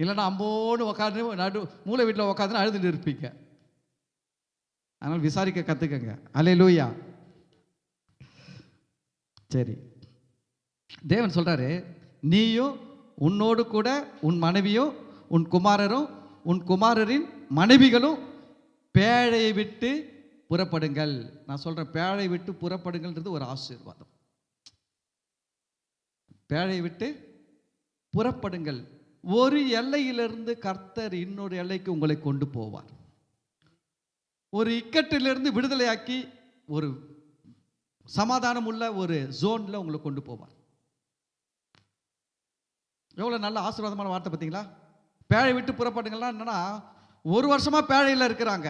இல்லைன்னா அம்போன்னு உட்காந்து நடு மூளை வீட்டில் உட்காந்து அழுதுட்டு இருப்பீங்க. அதனால் விசாரிக்க கற்றுக்கங்க. அல்லேலூயா. சரி, தேவன் சொல்கிறாரு, நீயும் உன்னோடு கூட உன் மனைவியும் உன் குமாரரும் உன் குமாரரின் மனைவிகளும் பேழையை விட்டு புறப்படுங்கள். நான் சொல்கிறேன், பேழை விட்டு புறப்படுங்கள்ன்றது ஒரு ஆசீர்வாதம். பேழை விட்டு புறப்படுங்கள். ஒரு எல்லையிலிருந்து கர்த்தர் இன்னொரு எல்லைக்கு உங்களை கொண்டு போவார். ஒரு இக்கட்டிலிருந்து விடுதலையாக்கி ஒரு சமாதானம் உள்ள ஒரு ஜோன்ல உங்களை கொண்டு போவார். எவ்வளோ நல்ல ஆசீர்வாதமான வார்த்தை பார்த்தீங்களா? பேழை விட்டு புறப்படுங்கள்லாம் என்னன்னா, ஒரு வருஷமா பேழையில் இருக்கிறாங்க.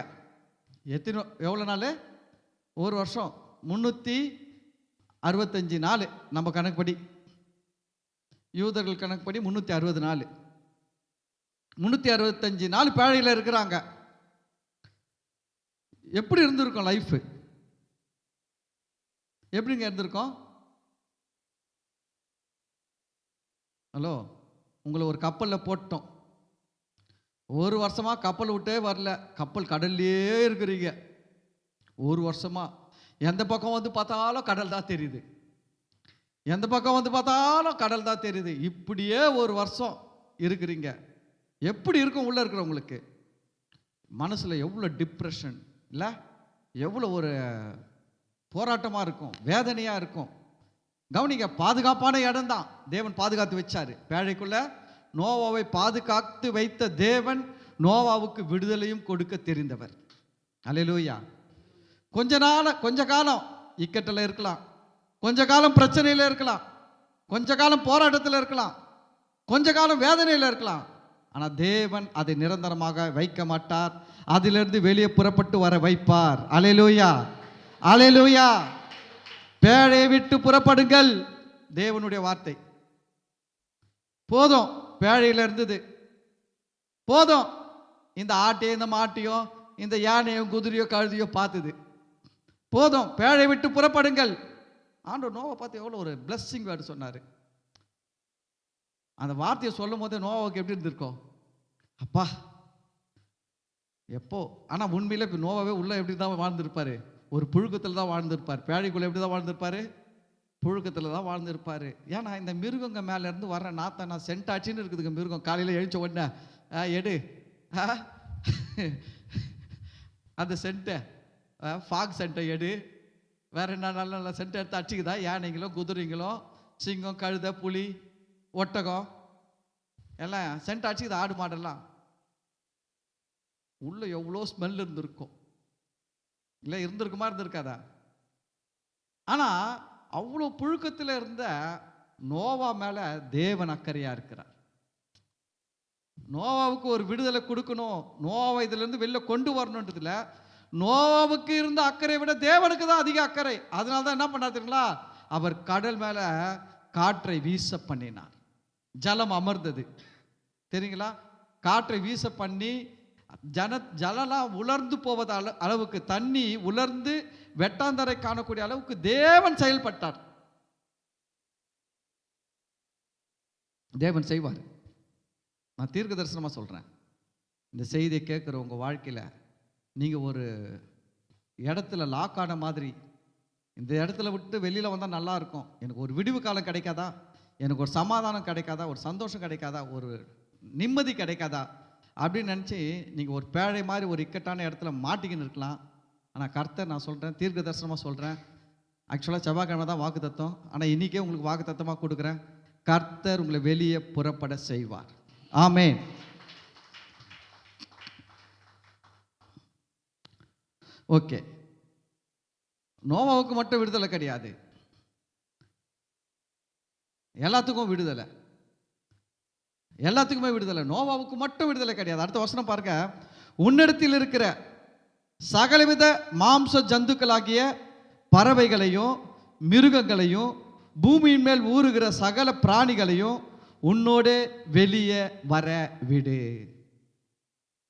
எவ்வளோ நாள்? ஒரு வருஷம், 365 நாள். நம்ம கணக்குப்படி, யூதர்கள் கணக்குப்படி 360 நாள். 365 நாள் பேழையில் இருக்கிறாங்க. எப்படி இருந்திருக்கும் லைஃப்? எப்படிங்க இருந்திருக்கும்? ஹலோ, உங்களை ஒரு கப்பலில் போட்டோம். ஒரு வருஷமா கப்பல் விட்டே வரல, கப்பல் கடல்லே இருக்கிறீங்க. ஒரு வருஷமா எந்த பக்கம் வந்து பார்த்தாலும் கடல் தான் தெரியுது, எந்த பக்கம் வந்து பார்த்தாலும் கடல் தான் தெரியுது. இப்படியே ஒரு வருஷம் இருக்கிறீங்க. எப்படி இருக்கும் உள்ள இருக்கிறவங்களுக்கு? மனசுல எவ்வளோ டிப்ரெஷன் இல்லை, எவ்வளோ ஒரு போராட்டமாக இருக்கும், வேதனையாக இருக்கும். கவனிங்க, பாதுகாப்பான இடம் தான் தேவன் பாதுகாத்து வச்சாரு. பேழைக்குள்ள நோவாவை பாதுகாத்து வைத்த தேவன் நோவாவுக்கு விடுதலையும் கொடுக்க தெரிந்தவர். அல்லேலூயா. கொஞ்ச காலம் இக்கட்டில் இருக்கலாம், கொஞ்ச காலம் பிரச்சனையில் இருக்கலாம், கொஞ்ச காலம் போராட்டத்தில் இருக்கலாம், கொஞ்ச காலம் வேதனையில் இருக்கலாம். ஆனால் தேவன் அதை நிரந்தரமாக வைக்க மாட்டார். அதிலிருந்து வெளியே புறப்பட்டு வர வைப்பார். அல்லேலூயா, அல்லேலூயா. பேழையை விட்டு புறப்படுங்கள், தேவனுடைய வார்த்தை. போதும், பேழையில் இருந்தது போதும். இந்த ஆட்டையும் இந்த மாட்டையும் இந்த யானையும் குதிரையோ கழுதியோ பார்த்தது போதும். பேழை விட்டு புறப்படுங்கள். ஆண்டவர் நோவை பார்த்து எவ்வளோ ஒரு பிளஸ்ஸிங் வேர்டு சொன்னார். அந்த வார்த்தையை சொல்லும் போதே நோவாவுக்கு எப்படி இருந்திருக்கோம்? அப்பா எப்போ. ஆனால் உண்மையில இப்போ நோவாவே உள்ள எப்படி தான் வாழ்ந்திருப்பாரு? ஒரு புழுக்கத்தில் தான் வாழ்ந்திருப்பார். பேழைக்குள்ள எப்படி தான் வாழ்ந்திருப்பாரு? புழுக்கத்தில் தான் வாழ்ந்திருப்பார். ஏன்னா இந்த மிருகங்க மேலேருந்து வர்ற நாத்தை நான் சென்டாச்சின்னு இருக்குதுங்க. மிருகம் காலையில் எழுச்ச உடனே எடு அந்த சென்ட்டை, ஃபாக் சென்ட்டை எடு, வேற என்ன நல்ல நல்ல சென்ட்டை எடுத்து அடிச்சுக்குதா? யானைங்களும் குதிரைங்களும் சிங்கம் கழுதை புலி ஒட்டகம் எல்லாம் சென்ட் அடிச்சுக்குது. ஆடு மாடெல்லாம் உள்ள எவ்வளோ ஸ்மெல் இருந்திருக்கும் இல்லை? இருந்திருக்குமா? இருந்திருக்காதா? ஆனால் அவ்வளோ புழுக்கத்தில் இருந்த நோவா மேலே தேவன் அக்கறையாக இருக்கிறார். நோவாவுக்கு ஒரு விடுதலை கொடுக்கணும், நோவாவை இதிலிருந்து வெளில கொண்டு வரணுன்றதுல நோவாவுக்கு இருந்த அக்கறை விட தேவனுக்கு தான் அதிக அக்கறை. அதனால தான் என்ன பண்ணார் தெரியுங்களா? அவர் கடல் மேலே காற்றை வீச பண்ணினார். ஜலம் அமர்ந்தது தெரியுங்களா? காற்றை வீச பண்ணி ஜலலாம் உலர்ந்து போவது அளவுக்கு, தண்ணி உலர்ந்து வெட்டாந்தரை காணக்கூடிய அளவுக்கு தேவன் செயல்பட்டார். தேவன் செய்வார். நான் தீர்க்க தரிசனமாக சொல்கிறேன். இந்த செய்தியை கேட்குற உங்கள் வாழ்க்கையில் நீங்கள் ஒரு இடத்துல லாக் ஆன மாதிரி, இந்த இடத்துல விட்டு வெளியில் வந்தால் நல்லா இருக்கும், எனக்கு ஒரு விடிவு காலம் கிடைக்காதா, எனக்கு ஒரு சமாதானம் கிடைக்காதா, ஒரு சந்தோஷம் கிடைக்காதா, ஒரு நிம்மதி கிடைக்காதா அப்படின்னு நினச்சி நீங்கள் ஒரு பேழை மாதிரி ஒரு இக்கட்டான இடத்துல மாட்டிக்கின்னு இருக்கலாம். ஆனால் கர்த்தர், நான் சொல்கிறேன், தீர்க்க தரிசனமாக சொல்கிறேன், ஆக்சுவலாக செவ்வாய்க்கிழமை தான் வாக்கு தத்துவம், ஆனால் இன்றைக்கே உங்களுக்கு வாக்கு தத்துவமாக கொடுக்குறேன், கர்த்தர் உங்களை வெளியே புறப்பட செய்வார். ஆமென். ஓகே, நோவாவுக்கு மட்டும் விடுதலை கிடையாது, எல்லாத்துக்கும் விடுதலை, எல்லாத்துக்குமே விடுதலை. நோவாவுக்கு மட்டும் விடுதலை கிடையாது. அடுத்த வசனம் பாருங்க. உன்னிடத்தில் இருக்கிற சகலவித மாம்ச ஜந்துக்களாகிய பறவைகளையும் மிருகங்களையும் பூமியின் மேல் ஊறுகிற சகல பிராணிகளையும் உன்னோடு வெளியே வர விடு.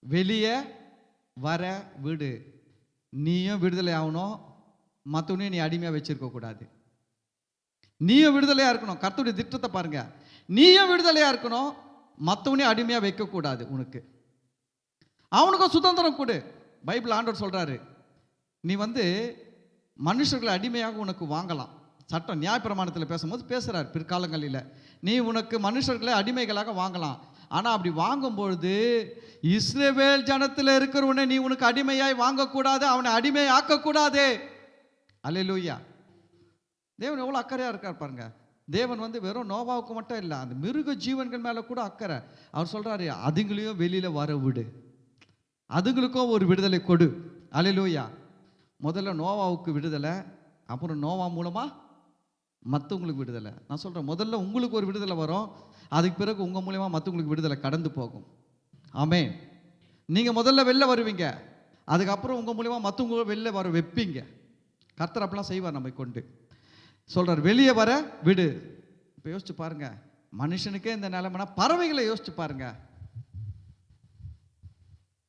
வெளியே வர விடு. நீயும் விடுதலை ஆகணும், மற்றவனையும் நீ அடிமையாக வச்சிருக்க கூடாது. நீயும் விடுதலையாக இருக்கணும். கர்த்தருடைய திட்டத்தை பாருங்க. நீயும் விடுதலையாக இருக்கணும், மற்றவனையும் அடிமையாக வைக்கக்கூடாது. உனக்கு அவனுக்கும் சுதந்திரம் கொடு. பைபிள் ஆண்டவர் சொல்கிறாரு, நீ மனுஷர்களை அடிமையாக உனக்கு வாங்கலாம். சட்டம் நியாயப்பிரமாணத்தில் பேசும்போது பேசுகிறார் பிற்காலங்களில், நீ உனக்கு மனுஷர்களை அடிமைகளாக வாங்கலாம். ஆனால் அப்படி வாங்கும்பொழுது இஸ்ரவேல் ஜனத்தில் இருக்கிறவனை நீ உனக்கு அடிமையாய் வாங்கக்கூடாது, அவனை அடிமையை ஆக்கக்கூடாது. அல்லேலூயா. தேவன் எவ்வளோ அக்கறையாக இருக்கார் பாருங்க. தேவன் வெறும் நோவாவுக்கு மட்டும் இல்லை, அந்த மிருக ஜீவன்கள் மேலே கூட அக்கறை. அவர் சொல்கிறாரு, அதுங்களையும் வெளியில் வர விடு, அதுங்களுக்கும் ஒரு விடுதலை கொடு. அல்லேலூயா. முதல்ல நோவாவுக்கு விடுதலை, அப்புறம் நோவா மூலமாக மற்றவங்களுக்கு விடுதலை. நான் சொல்கிறேன், முதல்ல உங்களுக்கு ஒரு விடுதலை வரும், அதுக்கு பிறகு உங்கள் மூலமாக மற்றவங்களுக்கு விடுதலை கடந்து போகும். ஆமென். நீங்கள் முதல்ல வெளில வருவீங்க, அதுக்கப்புறம் உங்கள் மூலமாக மற்றவங்க வெளில வர வைப்பீங்க. கர்த்தர் அப்படிலாம் செய்வார் நம்மை கொண்டு. சொல்கிறார், வெளியே வர விடு. இப்போ யோசிச்சு பாருங்க, மனுஷனுக்கே இந்த நிலைமைனா பறவைகளை யோசிச்சு பாருங்க.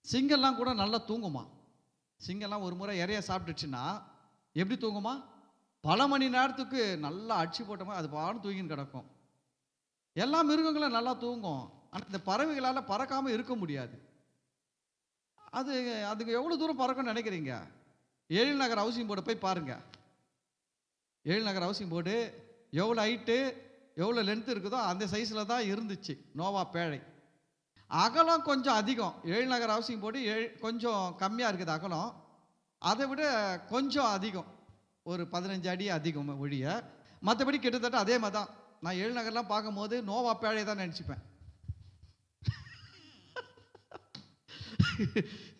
சிங்கெல்லாம் கூட நல்லா தூங்குமா? சிங்கெல்லாம் ஒரு முறை இறைய சாப்பிட்டுச்சுன்னா எப்படி தூங்குமா? பல மணி நேரத்துக்கு நல்லா அடிச்சு போட்டோமா அது பாடும் தூங்கின்னு கிடக்கும். எல்லா மிருகங்களும் நல்லா தூங்கும், ஆனால் இந்த பறவைகளால் பறக்காமல் இருக்க முடியாது. அதுக்கு எவ்வளோ தூரம் பறக்கும்னு நினைக்கிறீங்க? எழில் நகர் ஹவுசிங் போர்டை போய் பாருங்க. எழில் நகர் ஹவுசிங் போர்டு எவ்வளோ ஹைட்டு எவ்வளோ லென்த்து இருக்குதோ அந்த சைஸில் தான் இருந்துச்சு நோவா பேழை. அகலம் கொஞ்சம் அதிகம். எழில் நகர் ஹவுசிங் போர்டு கொஞ்சம் கம்மியாக இருக்குது அகலம், அதை விட கொஞ்சம் அதிகம், ஒரு 15 அடி அதிகம் ஒழிய. மற்றபடி கிட்டத்தட்ட அதே மாதிரி தான். நான் எழில் நகர்லாம் பார்க்கும்போது நோவா பேழையை தான் நினச்சிப்பேன்.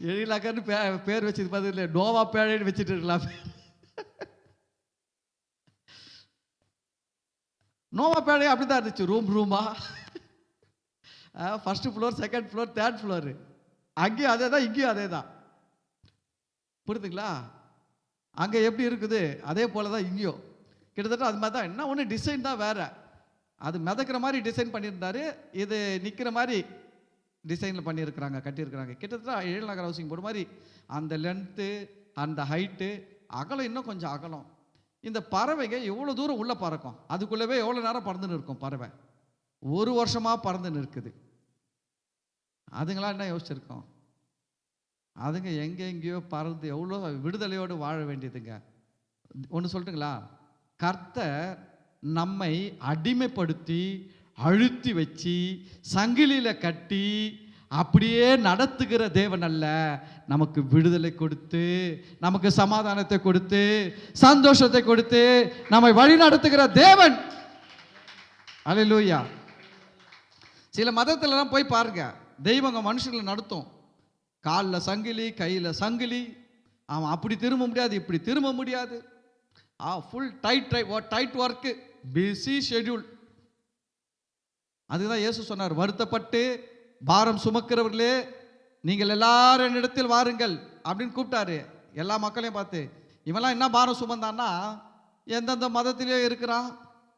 எழில் நகர்னு பேர் வச்சது பதில் நோவா பேழைன்னு வச்சுட்டு இருக்கலாம். நோவா பேழை அப்படி தான் இருந்துச்சு, ரூமா, first floor, second floor, third floor, அங்கேயும் அதே தான், இங்கேயும் அதே தான். புரியுதுங்களா? அங்கே எப்படி இருக்குது அதே போல தான் இங்கேயும் கிட்டத்தட்ட அது மாதிரி தான். என்ன ஒன்று டிசைன் தான் வேறு. அது மிதக்கிற மாதிரி டிசைன் பண்ணியிருந்தாரு, இது நிற்கிற மாதிரி டிசைனில் பண்ணியிருக்கிறாங்க, கட்டியிருக்கிறாங்க. கிட்டத்தட்ட எழில் நகர் ஹவுசிங் போர்டு மாதிரி அந்த லென்த்து, அந்த ஹைட்டு, அகலம் இன்னும் கொஞ்சம் அகலம். இந்த பறவைங்க எவ்வளோ தூரம் உள்ளே பறக்கும், அதுக்குள்ளவே எவ்வளோ நேரம் பறந்துன்னு இருக்கும் பறவை. ஒரு வருஷமாக பறந்துன்னு இருக்குது. அதுங்களாம் என்ன யோசிச்சிருக்கோம்? அதுங்க எங்கெங்கேயோ பறந்து எவ்வளோ விடுதலையோடு வாழ வேண்டியதுங்க. ஒன்று சொல்லட்டுங்களா? கர்த்தர் நம்மை அடிமைப்படுத்தி அழுத்தி வச்சு சங்கிலியில் கட்டி அப்படியே நடத்துகிற தேவன் அல்ல. நமக்கு விடுதலை கொடுத்து, நமக்கு சமாதானத்தை கொடுத்து, சந்தோஷத்தை கொடுத்து நம்மை வழி நடத்துகிற தேவன். அல்லேலூயா. சில மதத்திலலாம் போய் பாருங்க, தெய்வங்க மனுஷங்களை நடத்தும், காலில் சங்கிலி, கையில் சங்கிலி, அவன் அப்படி திரும்ப முடியாது, இப்படி திரும்ப முடியாது, full tight work, busy schedule. அதுதான் இயேசு சொன்னார், வருத்தப்பட்டு பாரம் சுமக்கிறவர்களே நீங்கள் எல்லாரும் என்னிடத்தில் வாருங்கள் அப்படின்னு கூப்பிட்டாரு. எல்லா மக்களையும் பார்த்து, இவெல்லாம் என்ன பாரம் சுமந்தான்னா, எந்தெந்த மதத்திலேயோ இருக்கிறான்,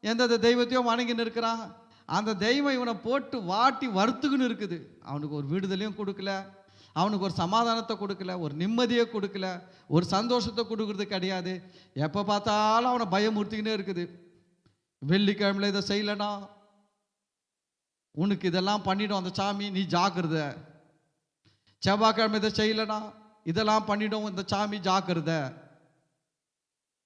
எந்தெந்த தெய்வத்தையும் வணங்கின்னு இருக்கிறான், அந்த தெய்வம் இவனை போட்டு வாட்டி வறுத்துக்குன்னு இருக்குது. அவனுக்கு ஒரு விடுதலையும் கொடுக்கல, அவனுக்கு ஒரு சமாதானத்தை கொடுக்கல, ஒரு நிம்மதியை கொடுக்கல, ஒரு சந்தோஷத்தை கொடுக்கறது கிடையாது. எப்போ பார்த்தாலும் அவனை பயமுறுத்திக்கினே இருக்குது. வெள்ளிக்கிழமையில் இதை செய்யலைனா உனக்கு இதெல்லாம் பண்ணிடும் அந்த சாமி, நீ ஜாக்கிரத. செவ்வாய்க்கிழமை இதை செய்யலைனா இதெல்லாம் பண்ணிடும் இந்த சாமி, ஜாக்கிரத.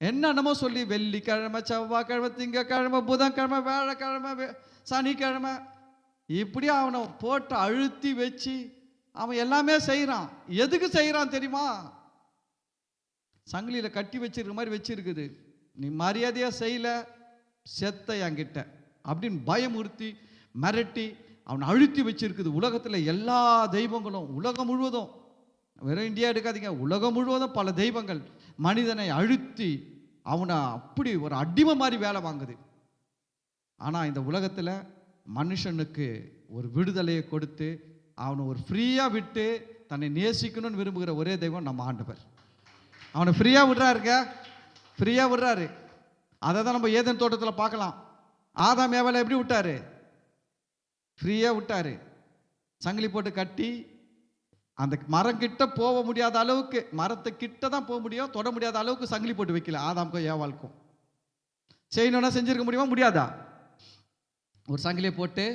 என்னென்னமோ சொல்லி வெள்ளிக்கிழமை, செவ்வாய்க்கிழமை, திங்கக்கிழமை, புதன்கிழமை, வியாழக்கிழமை, சனிக்கிழமை, இப்படி அவனை போட்டு அழுத்தி வச்சு அவன் எல்லாமே செய்கிறான். எதுக்கு செய்கிறான் தெரியுமா? சங்கிலியில் கட்டி வச்சிருக்க மாதிரி வச்சிருக்குது. நீ மரியாதையாக செய்யல, செத்த என்கிட்ட அப்படின்னு பயமுறுத்தி மிரட்டி அவனை அழுத்தி வச்சிருக்குது. உலகத்தில் எல்லா தெய்வங்களும், உலகம் முழுவதும், வெறும் இந்தியா எடுக்காதீங்க, உலகம் முழுவதும் பல தெய்வங்கள் மனிதனை அழுத்தி அவனை அப்படி ஒரு அடிமை மாதிரி வேலை வாங்குது. ஆனால் இந்த உலகத்தில் மனுஷனுக்கு ஒரு விடுதலையை கொடுத்து அவனை ஒரு ஃப்ரீயாக விட்டு தன்னை நேசிக்கணும்னு விரும்புகிற ஒரே தெய்வம் நம்ம ஆண்டவர். அவனை ஃப்ரீயாக விடுறாருங்க, ஃப்ரீயாக விடுறாரு. அதை தான் நம்ம ஏதேன் தோட்டத்தில் பார்க்கலாம். ஆதாம் ஏவாளை எப்படி விட்டாரு? ஃப்ரீயாக விட்டாரு. சங்கிலி போட்டு கட்டி அந்த மரம் கிட்ட போக முடியாத அளவுக்கு, மரத்தை கிட்ட தான் போக முடியும், தொட முடியாத அளவுக்கு சங்கிலி போட்டு வைக்கல. ஆதாம்க்கும் ஏவாளுக்கும் செய்யணும்னா செஞ்சிருக்க முடியுமா? முடியாதா? ஒரு சங்கிலியை போட்டு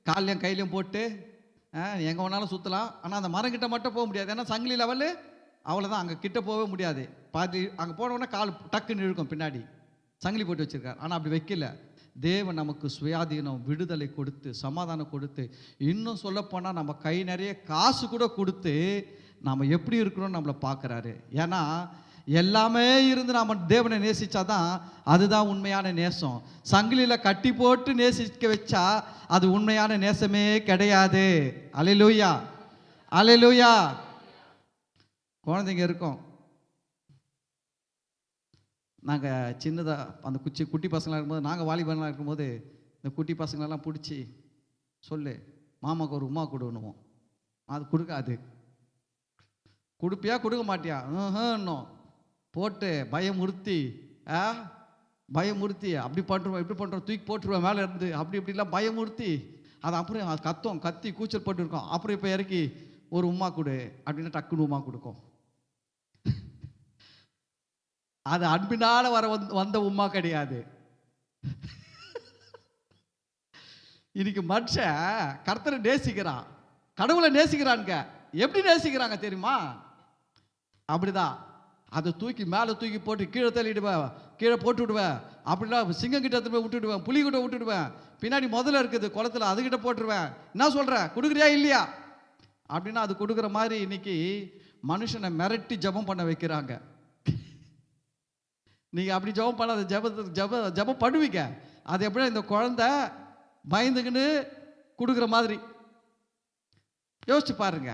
காலையும் கையிலையும் போட்டு எங்கே வேணாலும் சுற்றலாம். ஆனால் அந்த மரம் கிட்ட மட்டும் போக முடியாது. ஏன்னா சங்கிலி லெவலு அவ்வளோதான், அங்கே கிட்ட போகவே முடியாது. பாதி அங்கே போனோடனே கால் டக்குன்னு இழுக்கும் பின்னாடி. சங்கிலி போட்டு வச்சிருக்கார். ஆனால் அப்படி வைக்கல. தேவன் நமக்கு சுயாதீனம், விடுதலை கொடுத்து, சமாதானம் கொடுத்து, இன்னும் சொல்லப்போனால் நம்ம கை நிறைய காசு கூட கொடுத்து நாம் எப்படி இருக்கணும்னு நம்மளை பார்க்குறாரு. ஏன்னா எல்லாமே இருந்து நாம் தேவனை நேசித்தாதான் அதுதான் உண்மையான நேசம். சங்கிலியில் கட்டி போட்டு நேசிக்க வச்சா அது உண்மையான நேசமே கிடையாது. அல்லேலூயா, அல்லேலூயா. குழந்தைங்க இருக்கோம், நாங்கள் சின்னதாக அந்த குட்டி பசங்களாக இருக்கும்போது, நாங்கள் வாலிபனாக இருக்கும்போது இந்த குட்டி பசங்களெல்லாம் பிடிச்சி சொல்லு மாமாவுக்கு ஒரு உமா கொடுணுவோம். அது கொடுக்காது. கொடுப்பியா கொடுக்க மாட்டியா? இன்னும் போட்டு பயமுறுத்தி பயமுறுத்தி அப்படி பண்ணுறோம் இப்படி பண்ணுறோம், தூக்கி போட்டுருவேன் மேலே இருந்து, அப்படி இப்படிலாம் பயமுறுத்தி அது அப்புறம் அது கத்தி கூச்சல் போட்டு இருக்கோம். அப்புறம் இப்போ இறக்கி ஒரு உமா கொடு அப்படின்னா டக்குன்னு உமா கொடுக்கும். அது அன்பினால வந்த உமா கிடையாது. இன்னைக்கு மனுஷன் கர்த்தரை நேசிக்கிறான், கடவுளை நேசிக்கிறாங்க. எப்படி நேசிக்கிறாங்க தெரியுமா? அப்படிதான். அதை தூக்கி மேலே தூக்கி போட்டு கீழே தள்ளிடுவேன், கீழே போட்டு விடுவேன். அப்படிலாம் சிங்கம் கிட்ட எடுத்து போய் விட்டுடுவேன், புலி கிட்ட விட்டுடுவேன், பின்னாடி முதல்ல இருக்குது குளத்தில் அதுகிட்ட போட்டுருவேன். என்ன சொல்ற, கொடுக்குறியா இல்லையா அப்படின்னா அது கொடுக்குற மாதிரி இன்னைக்கு மனுஷனை மிரட்டி ஜபம் பண்ண வைக்கிறாங்க. நீங்கள் அப்படி ஜபம் பண்ணாத, ஜபம் பண்ணுவீங்க. அது எப்படின்னா இந்த குழந்தை பயந்துக்குன்னு கொடுக்குற மாதிரி யோசிச்சு பாருங்க.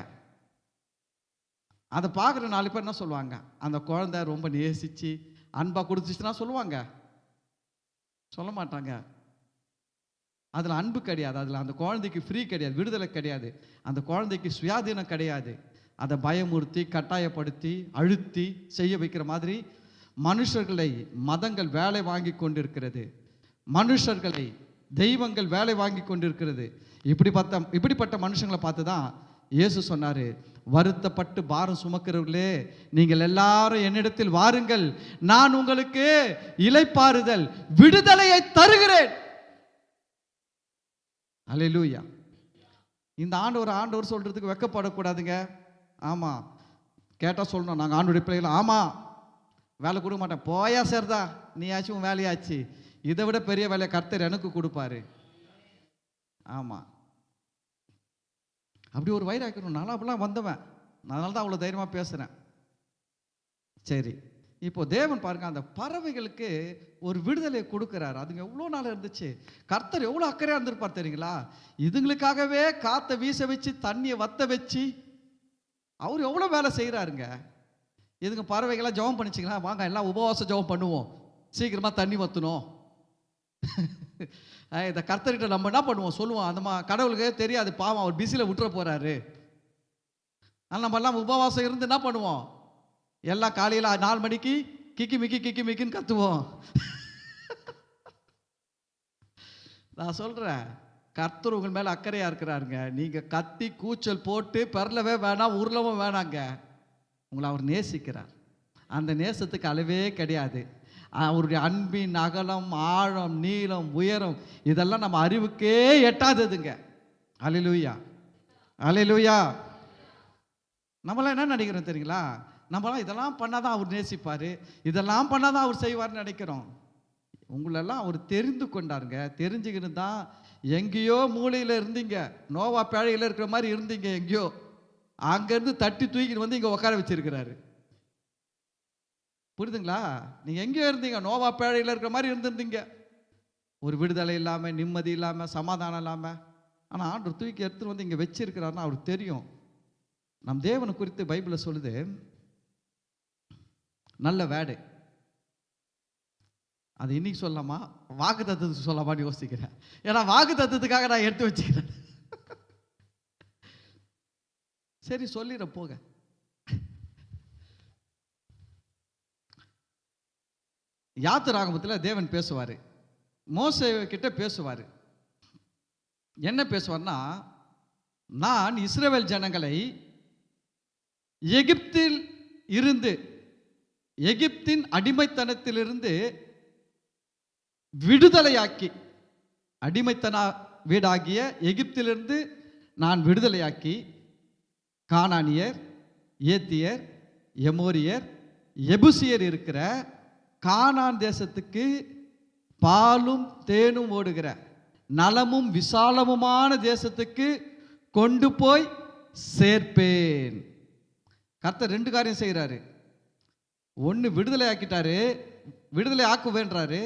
அதை பார்க்குற 4 பேர் என்ன சொல்லுவாங்க? அந்த குழந்தை ரொம்ப நேசிச்சு அன்பாக கொடுத்துச்சுன்னா சொல்லுவாங்க? சொல்ல மாட்டாங்க. அதில் அன்பு கிடையாது, அதில் அந்த குழந்தைக்கு ஃப்ரீ கிடையாது, விடுதலை கிடையாது, அந்த குழந்தைக்கு சுயாதீனம் கிடையாது. அதை பயமுறுத்தி கட்டாயப்படுத்தி அழுத்தி செய்ய வைக்கிற மாதிரி மனுஷர்களை மதங்கள் வேலை வாங்கி கொண்டிருக்கிறது, மனுஷர்களை தெய்வங்கள் வேலை வாங்கி கொண்டிருக்கிறது. இப்படிப்பட்ட மனுஷங்களை பார்த்து தான் இயேசு சொன்னார், வருத்தப்பட்டு பாரம் சுமக்கிறவர்களே நீங்கள் எல்லாரும் என்னிடத்தில் வாருங்கள், நான் உங்களுக்கு இளைப்பாறுதல் விடுதலையை தருகிறேன். அல்லேலூயா. இந்த ஆண்டவர் சொல்றதுக்கு வெக்கப்படக்கூடாதுங்க. ஆமாம், கேட்டால் சொல்லணும், நாங்கள் ஆண்டோடைய பிள்ளைகள். ஆமாம், வேலை கொடுக்க மாட்டேன், போயா சேர்தா நீயாச்சும் வேலையாச்சு, இதை விட பெரிய வேலையை கர்த்தர் எனக்கு கொடுப்பாரு. ஆமாம், அப்படி ஒரு வைராக்கியம். நானும் அப்படிலாம் வந்தவன், அதனால தான் அவ்வளோ தைரியமாக பேசுகிறேன். சரி, இப்போ தேவன் பாருங்க, அந்த பறவைகளுக்கு ஒரு விடுதலையை கொடுக்குறாரு. அதுங்க எவ்வளோ நாள் இருந்துச்சு, கர்த்தர் எவ்வளோ அக்கறையாக இருந்திருப்பார் தெரியுங்களா? இதுங்களுக்காகவே காற்றை வீச வச்சு தண்ணியை வத்த வச்சு அவர் எவ்வளோ வேலை செய்கிறாருங்க. இதுங்க பறவைகள்லாம் ஜெபம் பண்ணிச்சிங்களா, வாங்க எல்லாம் உபவாசம் ஜெபம் பண்ணுவோம், சீக்கிரமாக தண்ணி வற்றணும். இந்த கர்த்தர்கிட்ட நம்ம என்ன பண்ணுவோம் சொல்லுவோம், அந்த கடவுளுக்கு தெரியாது, பாவம் அவர் பிஸியில் விட்டுற போகிறாரு. ஆனால் நம்ம எல்லாம் உபவாசம் இருந்து என்ன பண்ணுவோம், எல்லாம் காலையில் 4 மணிக்கு கிக்கி மிக்கின்னு கத்துவோம். நான் சொல்கிறேன், கர்த்தர் உங்கள் மேலே அக்கறையாக இருக்கிறாருங்க. நீங்கள் கத்தி கூச்சல் போட்டு பெறலவே வேணாம், உருளவும் வேணாங்க. உங்களை அவர் நேசிக்கிறார். அந்த நேசத்துக்கு அளவே கிடையாது. அவருடைய அன்பின் அகலம், ஆழம், நீளம், உயரம் இதெல்லாம் நம்ம அறிவுக்கே எட்டாததுங்க. அல்லேலூயா, அல்லேலூயா. நம்மளாம் என்ன நினைக்கிறோம் தெரியுங்களா, நம்மளாம் இதெல்லாம் பண்ணாதான் அவர் நேசிப்பார், இதெல்லாம் பண்ணாதான் அவர் செய்வார்னு நினைக்கிறோம். உங்களெல்லாம் அவர் தெரிந்து கொண்டாருங்க. தெரிஞ்சுக்கிட்டு தான் எங்கேயோ மூலையில் இருந்தீங்க, நோவா பேழையில் இருக்கிற மாதிரி இருந்தீங்க எங்கேயோ. அங்கேருந்து தட்டி தூக்கிட்டு வந்து இங்கே உட்கார வச்சிருக்கிறாரு. புரியுதுங்களா? நீங்கள் எங்கேயோ இருந்தீங்க, நோவா பேழையில் இருக்கிற மாதிரி இருந்திருந்தீங்க. ஒரு விடுதலை இல்லாமல், நிம்மதி இல்லாமல், சமாதானம் இல்லாமல். ஆனால் ஆண்டவர் தூக்கி எடுத்துட்டு வந்து இங்கே வச்சிருக்கிறாருன்னா அவருக்கு தெரியும். நம் தேவனை குறித்து பைபிளில் சொல்லுது, நல்ல வேடு. அது இன்னைக்கு சொல்லலாமா, வாக்கு தத்துவத்துக்கு சொல்லலாமான்னு யோசிக்கிறேன். ஏன்னா வாக்கு தத்துவத்துக்காக நான் எடுத்து வச்சுக்கிறேன். சரி சொல்லிட போக. யாத்திராகமத்தில் தேவன் பேசுவார், மோசே கிட்ட பேசுவார். என்ன பேசுவார்னா, நான் இஸ்ரவேல் ஜனங்களை எகிப்தில் இருந்து, எகிப்தின் அடிமைத்தனத்திலிருந்து விடுதலையாக்கி, அடிமைத்தன வீடாகிய எகிப்திலிருந்து நான் விடுதலையாக்கி, கானானியர், ஏத்தியர், எமோரியர், எபுசியர் இருக்கிற கானான் தேசத்துக்கு பாலும் தேனும் ஓடுகிற நலமும் விசாலமுமான தேசத்துக்கு கொண்டு போய் சேர்ப்பேன். கர்த்தர் 2 காரியம் செய்கிறாரு. ஒன்று விடுதலை ஆக்கிட்டாரு, விடுதலை ஆக்குவேன்றாரு.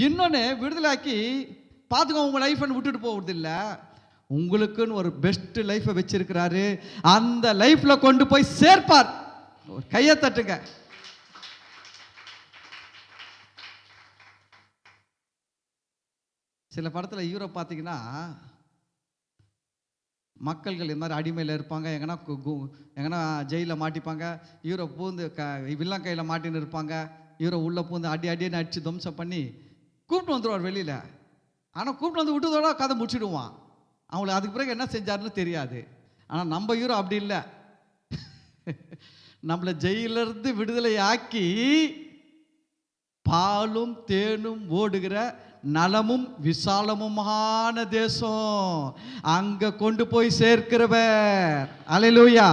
இன்னொன்று விடுதலை ஆக்கி பார்த்துக்கோ, உங்கள் லைஃப்னு விட்டுட்டு போகிறது இல்லை, உங்களுக்குன்னு ஒரு பெஸ்ட் லைஃப்பை வச்சிருக்கிறாரு. அந்த லைஃப்பில் கொண்டு போய் சேர்ப்பார். கையை தட்டுங்க. சில படத்தில் ஹீரோ பார்த்தீங்கன்னா, மக்கள்கள் இந்த மாதிரி அடிமையில் இருப்பாங்க, எங்கன்னா ஜெயிலில் மாட்டிப்பாங்க. ஹீரோ பூந்து வில்லன் கையில் மாட்டின்னு இருப்பாங்க. ஹீரோ உள்ளே பூந்து அடின்னு அடித்து துவம்சம் பண்ணி கூப்பிட்டு வந்துடுவார் வெளியில். ஆனால் கூப்பிட்டு வந்து விட்டுதோட கதை முடிச்சிடுவான். அவங்களுக்கு அதுக்கு பிறகு என்ன செஞ்சாருன்னு தெரியாது. ஆனால் நம்ம ஹீரோ அப்படி இல்லை. நம்மளை ஜெயிலிருந்து விடுதலை ஆக்கி பாலும் தேனும் ஓடுகிற நலமும் விசாலமுமான தேசம் அங்க கொண்டு போய் சேர்க்கிறவர். அல்லேலூயா.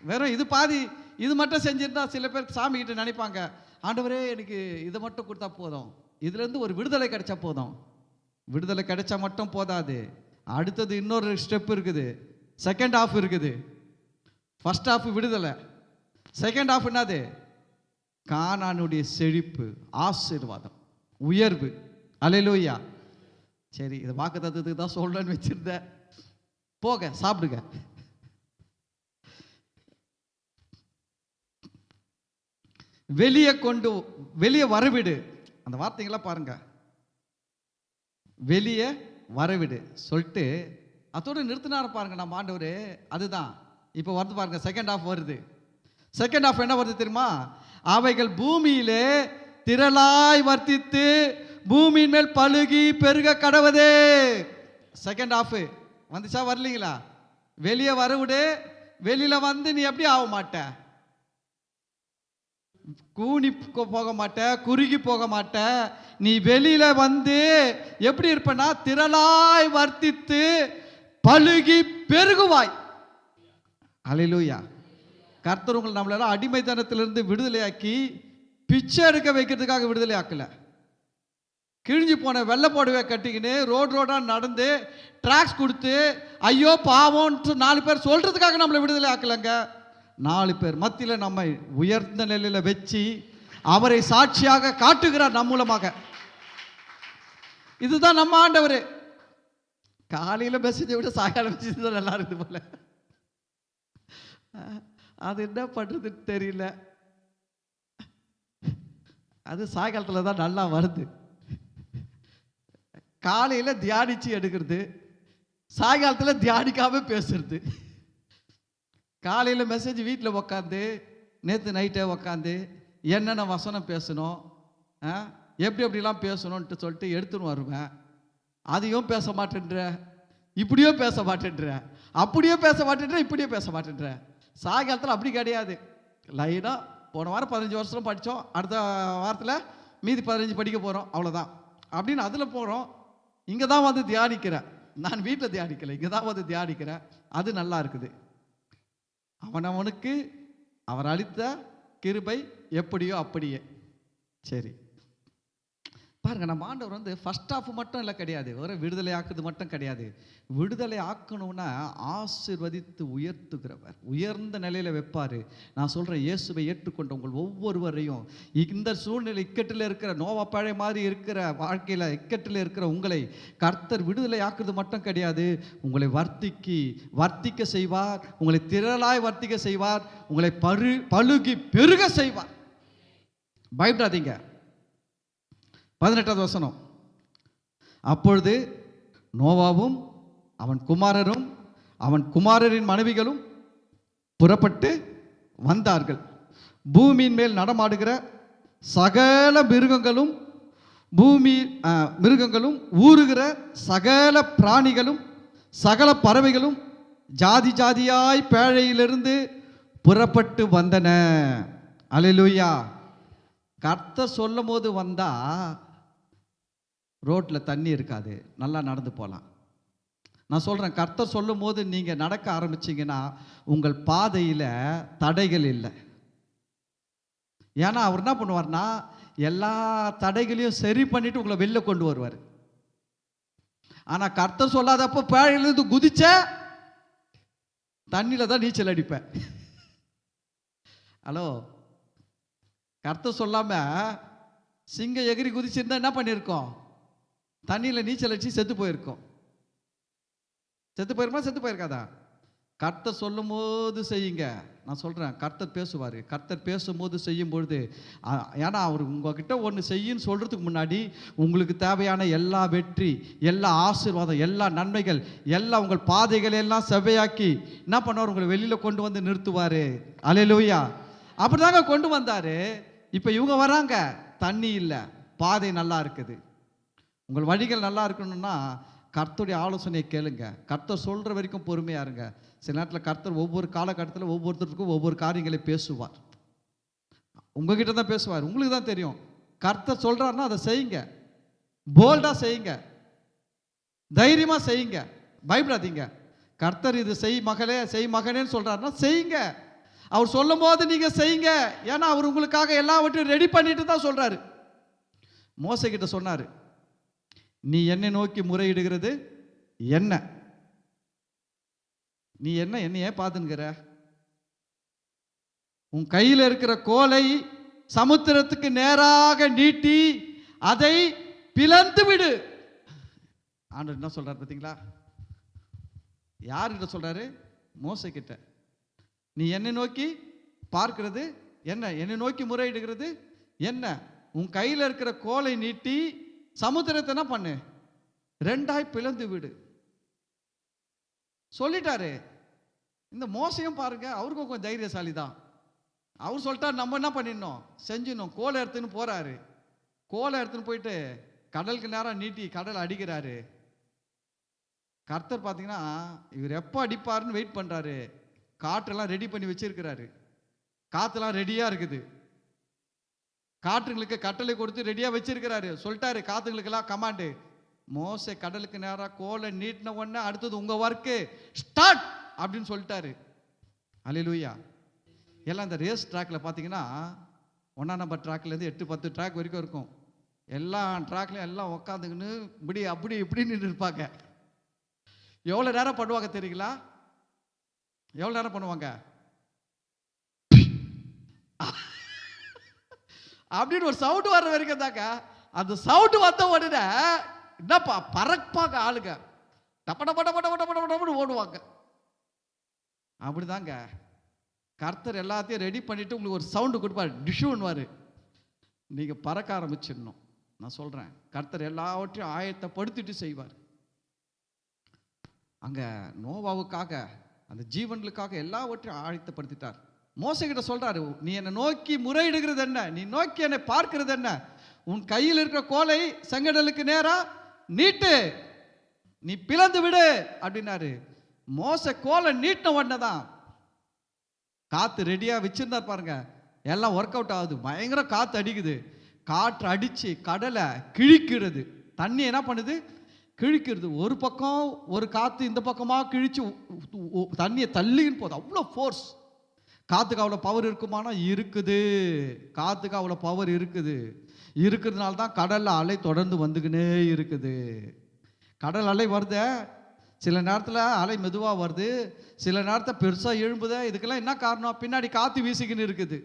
வெறும் இது பாதி இது மட்டும் செஞ்சிருந்தா சில பேர் சாமி கிட்ட நினைப்பாங்க, ஆண்டவரே எனக்கு இதை மட்டும் கொடுத்தா போதும், இதுல இருந்து ஒரு விடுதலை கிடைச்சா போதும். விடுதலை கிடைச்சா மட்டும் போதாது, அடுத்தது இன்னொரு ஸ்டெப் இருக்குது. செகண்ட் ஹாஃப் இருக்குது. ஃபர்ஸ்ட் ஹாஃப் விடுதலை, செகண்ட் ஹாஃப் என்னது? கானானுடைய செழிப்பு, ஆசீர்வாதம், உயர்வு. அல்லேலூயா. சரி, இது வாக்கு தத்துவத்துக்கு தான் சொல்றேன்னு வச்சிருந்தேன். போக சாப்பிடுங்க. வெளியே வரவிடு. அந்த வார்த்தைங்களாம் பாருங்க, வெளியே வரவிடு சொல்லிட்டு அதோட நிறுத்தினார பாருங்க நம்ம ஆண்டவர். அதுதான் இப்போ வருது பாருங்க, செகண்ட் ஹாஃப் வருது. செகண்ட் ஹாஃப் என்ன வருது தெரியுமா? அவைகள் பூமியிலே திரளாய் வர்த்தித்து பூமியின் மேல் பழுகி பெருக கடவுதே. செகண்ட் ஹாஃப் வந்துச்சா வரலீங்களா? வெளியே வரவிடு. வெளியில வந்து நீ எப்படி ஆக மாட்ட? கூனி போக மாட்ட, குறுகி போக மாட்ட. நீ வெளியில வந்து எப்படி இருப்பனா, திரளாய் வர்த்தித்து பழுகி பெருகுவாய். அல்லேலூயா. கர்த்தர் உங்களை நம்மளெல்லாம் அடிமைத்தனத்திலிருந்து விடுதலையாக்கி பிச்சை எடுக்க வைக்கிறதுக்காக விடுதலை ஆக்கல. கிழிஞ்சு போன வெள்ளை போடவே கட்டிக்கின்னு ரோடா நடந்து டிராக்ஸ் கொடுத்து ஐயோ பாவம்னு 4 பேர் சொல்றதுக்காக நம்மளை விடுதலை ஆக்கலங்க. 4 பேர் மத்தியில் நம்மை உயர்ந்த நிலையில வச்சு அவரை சாட்சியாக காட்டுகிறார் நம் மூலமாக. இதுதான் நம்ம ஆண்டவர். காலையில மெசேஜை விட சாயங்காலம் மெசேஜ் தான் நல்லா இருக்குது போல. அது என்ன பண்றதுன்னு தெரியல. அது சாயங்காலத்தில் தான் நல்லா வருது. காலையில தியானிச்சு எடுக்கிறது, சாயங்காலத்தில் தியானிக்காம பேசுறது. காலையில் மெசேஜ் வீட்டில் உக்காந்து நேற்று நைட்டே உக்காந்து என்னென்ன வசனம் பேசணும், எப்படிலாம் பேசணும்ன்ட்டு சொல்லிட்டு எடுத்துன்னு வருவேன். அதையும் பேச மாட்டேன்ற, இப்படியோ பேச மாட்டேன்ற, அப்படியோ பேச மாட்டேன்ற, இப்படியோ பேச மாட்டேன்ற. சாயங்காலத்தில் அப்படி கிடையாது. லைனாக போன வாரம் 15 வருஷம் படித்தோம், அடுத்த வாரத்தில் மீதி 15 படிக்க போகிறோம், அவ்வளோதான் அப்படின்னு அதில் போகிறோம். இங்கே தான் வந்து தியானிக்கிறேன். நான் வீட்டில் தியானிக்கலை, இங்கே தான் வந்து தியானிக்கிறேன். அது நல்லா இருக்குது. அவனவனுக்கு அவர் அளித்த கிருபை எப்படியோ அப்படியே. சரி, பாருங்க, நம்ம ஆண்டவர் வந்து ஃபர்ஸ்ட் ஆஃப் மட்டும் இல்லை கிடையாது, ஒரு விடுதலை ஆக்குறது மட்டும் கிடையாது. விடுதலை ஆக்கணும்னா ஆசீர்வதித்து உயர்த்துகிறவர், உயர்ந்த நிலையில வைப்பாரு. நான் சொல்றேன், இயேசுவை ஏற்றுக்கொண்ட உங்கள் ஒவ்வொருவரையும் இந்த சூழ்நிலை இக்கட்டில் இருக்கிற நோவா பழைய மாதிரி இருக்கிற வாழ்க்கையில இக்கட்டில் இருக்கிற உங்களை கர்த்தர் விடுதலை ஆக்குறது மட்டும் கிடையாது, உங்களை வர்த்திக்க செய்வார், உங்களை திரளாய் வர்த்திக்க செய்வார், உங்களை பழுகி பெருக செய்வார். பயப்படாதீங்க. 18வது வசனம். அப்பொழுது நோவாவும் அவன் குமாரரும் அவன் குமாரரின் மனைவிகளும் புறப்பட்டு வந்தார்கள். பூமியின் மேல் நடமாடுகிற சகல மிருகங்களும் ஊறுகிற சகல பிராணிகளும் சகல பறவைகளும் ஜாதி ஜாதியாய் பேழையிலிருந்து புறப்பட்டு வந்தன. அல்லேலூயா. கர்த்தர் சொல்லும் போது வந்தா ரோட்டில் தண்ணி இருக்காது, நல்லா நடந்து போகலாம். நான் சொல்கிறேன், கர்த்தர் சொல்லும் போது நீங்கள் நடக்க ஆரம்பிச்சிங்கன்னா உங்கள் பாதையில் தடைகள் இல்லை. ஏன்னா அவர் என்ன பண்ணுவார்னா எல்லா தடைகளையும் சரி பண்ணிட்டு உங்களை வெளில கொண்டு வருவார். ஆனால் கர்த்தர் சொல்லாதப்போ பேழையிலிருந்து குதிச்ச தண்ணியில் தான் நீச்சல் அடிப்பேன். ஹலோ, கர்த்தர் சொல்லாமல் சிங்கம் எகிரி குதிச்சிருந்தா என்ன பண்ணியிருக்கோம்? தண்ணியில் நீச்சல் அடிச்சு செத்து போயிருக்கோம். செத்து போயிருக்காதா? கர்த்தர் சொல்லும் போது செய்யுங்க. நான் சொல்கிறேன், கர்த்தர் பேசுவார். கர்த்தர் பேசும்போது செய்யும் பொழுது, ஏன்னா அவர் உங்ககிட்ட ஒன்று செய்யுன்னு சொல்கிறதுக்கு முன்னாடி உங்களுக்கு தேவையான எல்லா வெற்றி, எல்லா ஆசீர்வாதம், எல்லா நன்மைகள், எல்லா உங்கள் பாதைகளை எல்லாம் செவ்வையாக்கி என்ன பண்ணுவார்? உங்களை வெளியில் கொண்டு வந்து நிறுத்துவார். அல்லேலூயா. அப்படி தாங்க கொண்டு வந்தார். இப்போ இவங்க வராங்க, தண்ணி இல்லை, பாதை நல்லா இருக்குது. உங்கள் வழிகள் நல்லா இருக்கணும்னா கர்த்தருடைய ஆலோசனையை கேளுங்க. கர்த்தர் சொல்கிற வரைக்கும் பொறுமையாக இருங்க. சில நேரத்தில் கர்த்தர் ஒவ்வொரு காலகட்டத்தில் ஒவ்வொருத்தருக்கும் ஒவ்வொரு காரியங்களை பேசுவார். உங்ககிட்ட தான் பேசுவார், உங்களுக்கு தான் தெரியும். கர்த்தர் சொல்கிறாருன்னா அதை செய்யுங்க, போல்டாக செய்யுங்க, தைரியமாக செய்யுங்க, பயப்படாதீங்க. கர்த்தர் இது செய் மகளே, செய் மகனேன்னு சொல்கிறாருன்னா செய்யுங்க. அவர் சொல்லும் போது நீங்கள் செய்யுங்க. ஏன்னா அவர் உங்களுக்காக எல்லாவற்றையும் ரெடி பண்ணிட்டு தான் சொல்கிறாரு. மோசே கிட்ட சொன்னார், நீ என்னை நோக்கி முறையிடுகிறது என்ன? நீ என்னையே பார்த்துங்கிற? உன் கையில் இருக்கிற கோலை சமுத்திரத்துக்கு நேராக நீட்டி அதை பிளந்து விடு. ஆண்டவர் என்ன சொல்றாரு பார்த்தீங்களா? யார்கிட்ட சொல்றாரு? மோசே கிட்ட. நீ என்னை நோக்கி பார்க்கிறது என்ன? என்னை நோக்கி முறையிடுகிறது என்ன? உன் கையில் இருக்கிற கோலை நீட்டி சமுத்திரத்தை என்ன பண்ணு? ரெண்டாய் பிளந்து விடு சொல்லிட்டாரு. இந்த மோசையும் பாருங்க, அவருக்கும் கொஞ்சம் தைரியசாலி தான். அவர் சொல்லிட்டார், நம்ம என்ன பண்ணிடணும்? செஞ்சிடணும். கோலை எடுத்துன்னு போறாரு. கோலை எடுத்துன்னு போயிட்டு கடலுக்கு நேரம் நீட்டி கடல் அடிக்கிறாரு. கர்த்தர் பார்த்தீங்கன்னா இவர் எப்போ அடிப்பாருன்னு வெயிட் பண்ணுறாரு. காற்றெல்லாம் ரெடி பண்ணி வச்சிருக்கிறாரு. காற்றுலாம் ரெடியாக இருக்குது. காற்றுங்களுக்கு கட்டளை கொடுத்து ரெடியாக வச்சிருக்கிறாரு. சொல்லிட்டாரு காற்றுங்களுக்கெல்லாம் கமாண்டு. மோசே கடலுக்கு நேராக கோலை நீட்டின உடனே அடுத்தது உங்கள் ஒர்க்கு ஸ்டார்ட் அப்படின்னு சொல்லிட்டாரு. அல்லேலூயா. எல்லாம் இந்த ரேஸ் ட்ராக்ல பார்த்தீங்கன்னா 1ஆம் நம்பர் ட்ராக்லேருந்து 8-10 ட்ராக் வரைக்கும் இருக்கும். எல்லா ட்ராக்லையும் எல்லாம் உட்காந்துக்கின்னு இப்படி நின்று இருப்பாங்க. எவ்வளோ நேரம் பண்ணுவாங்க தெரியுங்களா? எவ்வளோ நேரம் பண்ணுவாங்க? அப்படின்னு ஒரு சவுண்டு வர்ற வரைக்கும் தாங்க. அந்த சவுண்டு வந்த உடனே என்னப்பா பறப்பாங்க ஆளுங்க, டப்படப்படப்படப்படப்படப்படப்பட ஓடுவாங்க. அப்படிதாங்க கர்த்தர் எல்லாத்தையும் ரெடி பண்ணிட்டு உங்களுக்கு ஒரு சவுண்டு கொடுப்பாரு, டிஷ்யூன்னுவாரு. நீங்கள் பறக்க ஆரம்பிச்சிடணும். நான் சொல்கிறேன், கர்த்தர் எல்லாவற்றையும் ஆயத்தப்படுத்திட்டு செய்வார். அங்கே நோவாவுக்காக அந்த ஜீவன்களுக்காக எல்லாவற்றையும் ஆயத்தப்படுத்திட்டார். மோசைகிட்ட சொல்றாரு, நீ என்னை நோக்கி முறையிடுகிறது என்ன? நீ நோக்கி என்னை பார்க்கிறது என்ன? உன் கையில் இருக்கிற கோலை செங்கடலுக்கு நேரா நீட்டு, நீ பிளந்து விடு அப்படின்னாரு. மோசை கோலை நீட்டின உடனே தான் காத்து ரெடியா வச்சிருந்தார் பாருங்க. எல்லாம் ஒர்க் அவுட் ஆகுது. பயங்கர காத்து அடிக்குது. காற்று அடிச்சு கடலை கிழிக்கிறது. தண்ணி என்ன பண்ணுது? கிழிக்கிறது. ஒரு பக்கம் ஒரு காத்து இந்த பக்கமா கிழிச்சு தண்ணியை தள்ளின்னு போகுது. அவ்வளோ ஃபோர்ஸ். காத்துக்கு அவ்வளோ பவர் இருக்குமானா இருக்குது. காத்துக்கு அவ்வளோ பவர் இருக்குது. இருக்கிறதுனால தான் கடலில் அலை தொடர்ந்து வந்துக்கினே இருக்குது. கடல் அலை வருத, சில நேரத்தில் அலை மெதுவாக வருது, சில நேரத்தில் பெருசாக எழும்புத. இதுக்கெல்லாம் என்ன காரணம்? பின்னாடி காற்று வீசிக்கின்னு இருக்குது.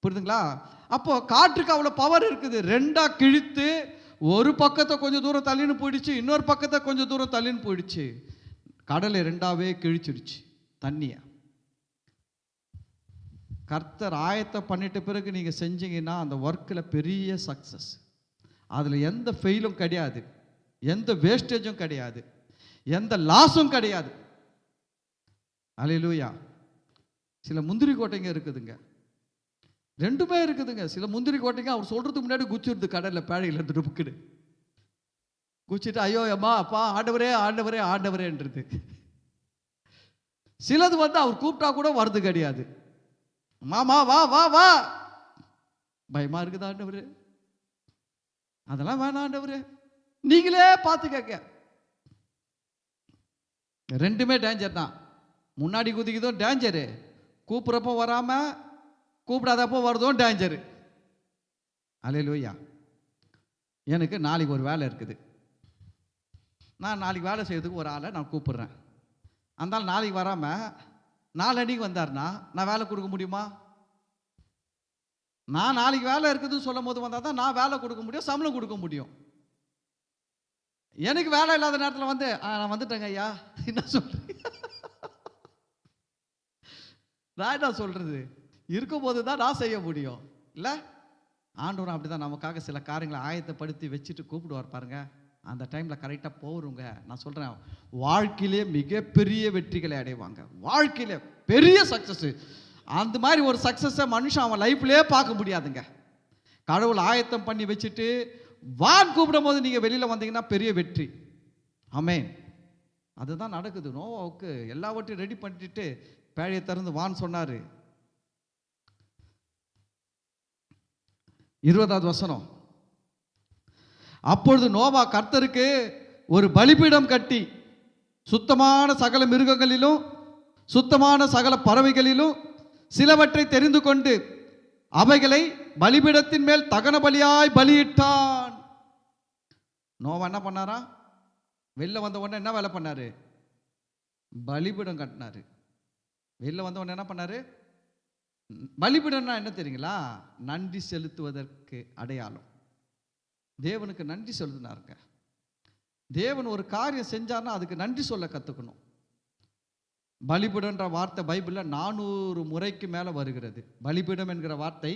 புரியுதுங்களா? அப்போ காற்றுக்கு அவ்வளோ பவர் இருக்குது. ரெண்டாக கிழித்து ஒரு பக்கத்தை கொஞ்சம் தூரம் தள்ளின்னு போயிடுச்சு, இன்னொரு பக்கத்தை கொஞ்சம் தூரம் தள்ளின்னு போயிடுச்சு. கடலை ரெண்டாவே கிழிச்சிடுச்சு தண்ணியை. கர்த்தர் ஆயத்தம் பண்ணிட்ட பிறகு நீங்கள் செஞ்சீங்கன்னா அந்த ஒர்க்கில் பெரிய சக்ஸஸ். அதில் எந்த ஃபெயிலும் கிடையாது, எந்த வேஸ்டேஜும் கிடையாது, எந்த லாஸும் கிடையாது. அல்லேலூயா. சில முந்திரி கோட்டைங்க இருக்குதுங்க, ரெண்டுமே இருக்குதுங்க. சில முந்திரி கோட்டைங்க அவர் சொல்றதுக்கு முன்னாடி குச்சிடுது கடலில், பேழையில் இருந்து புக்குடு குச்சிட்டு ஐயோ அம்மா அப்பா ஆண்டவரே ஆண்டவரே ஆண்டவரேன்றது. சிலது அவர் கூப்பிட்டா கூட வருது கிடையாது. மாமா வா வா வா, பயமா இருக்குது ஆண்டவரே, அதெல்லாம் வேணாம் ஆண்டவரே, நீங்களே பார்த்து கேட்க. ரெண்டுமே டேஞ்சர் தான். முன்னாடி குதிக்குதும் டேஞ்சரு, கூப்பிட்றப்போ வராம கூப்பிடாதப்போ வருதும் டேஞ்சரு. அல்லேலூயா. எனக்கு நாளைக்கு ஒரு வேலை இருக்குது, நான் நாளைக்கு வேலை செய்யறதுக்கு ஒரு ஆளை நான் கூப்பிடுறேன். அந்த ஆள் நாளைக்கு வராமல் நாளன்னைக்கு வந்தார்னா நான் வேலை கொடுக்க முடியுமா? நான் நாளைக்கு வேலை இருக்குதுன்னு சொல்லும் போது வந்தால் தான் நான் வேலை கொடுக்க முடியும், சம்பளம் கொடுக்க முடியும். எனக்கு வேலை இல்லாத நேரத்தில் வந்து நான் வந்துட்டேங்க ஐயா என்ன சொல்றீங்க? நான் என்ன சொல்றது? இருக்கும் போது தான் நான் செய்ய முடியும் இல்லை? ஆண்டவரும் அப்படி தான் நமக்காக சில காரியங்களை ஆயத்தப்படுத்தி வச்சுட்டு கூப்பிடுவார் பாருங்க. அந்த டைமில் கரெக்டாக போகிறவங்க, நான் சொல்கிறேன், வாழ்க்கையிலே மிகப்பெரிய வெற்றிகளை அடைவாங்க, வாழ்க்கையில பெரிய சக்ஸஸ். அந்த மாதிரி ஒரு சக்ஸஸை மனுஷன் அவன் லைஃப்லேயே பார்க்க முடியாதுங்க. கடவுள் ஆயத்தம் பண்ணி வச்சுட்டு வான் கூப்பிடும் போது நீங்கள் வெளியில் வந்தீங்கன்னா பெரிய வெற்றி. ஆமென். அதுதான் நடக்குது. நோவாவுக்கு எல்லாவற்றையும் ரெடி பண்ணிட்டு பேழையை திறந்து வான் சொன்னார். 20வது வசனம். அப்பொழுது நோவா கர்த்தருக்கு ஒரு பலிபீடம் கட்டி சுத்தமான சகல மிருகங்களிலும் சுத்தமான சகல பறவைகளிலும் சிலவற்றை தெரிந்து கொண்டு அவைகளை பலிபீடத்தின் மேல் தகன பலியாய் பலியிட்டான். நோவா என்ன பண்ணாரா? வெளில வந்த உடனே என்ன வேலை பண்ணாரு? பலிபீடம் கட்டினாரு. வெளில வந்த உடனே என்ன பண்ணாரு? பலிபீடம்னா என்ன தெரியுங்களா? நன்றி செலுத்துவதற்கு அடையாளம். தேவனுக்கு நன்றி செலுத்தினாருங்க. தேவன் ஒரு காரியம் செஞ்சார்னா அதுக்கு நன்றி சொல்ல கற்றுக்கணும். பலிபீடம்ன்ற வார்த்தை பைபிளில் 400 முறைக்கு மேலே வருகிறது. பலிபீடம் என்கிற வார்த்தை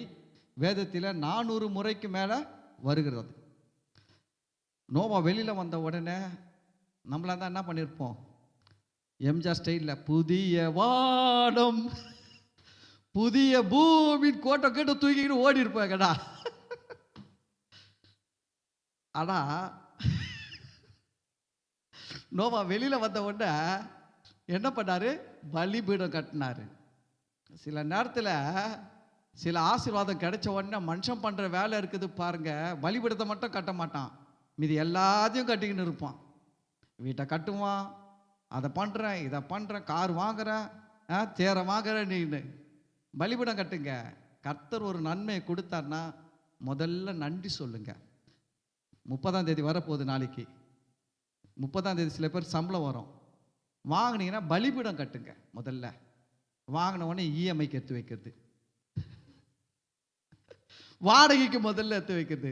வேதத்தில் 400 முறைக்கு மேலே வருகிறது. நோவா வெளியில் வந்த உடனே நம்மளாம் தான் என்ன பண்ணியிருப்போம்? எம்ஜிஆர் ஸ்டைலில் புதிய வானம் புதிய பூமியின் கோட்டை கேட்டு தூக்கிக்கிட்டு ஓடி இருப்பாங்கடா. ஆனா நோவா வெளியில வந்த உடனே என்ன பண்ணாரு? பலிபீடம் கட்டினாரு. சில நேரத்தில் சில ஆசீர்வாதம் கிடைச்ச உடனே மனுஷன் பண்ற வேலை இருக்குது பாருங்க, பலிபீடத்தை மட்டும் கட்ட மாட்டான், மீது எல்லாத்தையும் கட்டிக்கின்னு இருப்பான். வீட்டை கட்டுவான், அதை பண்றேன் இதை பண்றேன், கார் வாங்குறேன், தேரை வாங்குறேன். நீ பலிபீடம் கட்டுங்க. கர்த்தர் ஒரு நன்மையை கொடுத்தார்னா முதல்ல நன்றி சொல்லுங்க. 30ஆம் தேதி வரப்போகுது, நாளைக்கு 30ஆம் தேதி சில பேர் சம்பளம் வரும். வாங்கினீங்கன்னா பலிபீடம் கட்டுங்க. முதல்ல வாங்கின உடனே இஎம்ஐக்கு எடுத்து வைக்கிறது, வாடகைக்கு முதல்ல எடுத்து வைக்கிறது,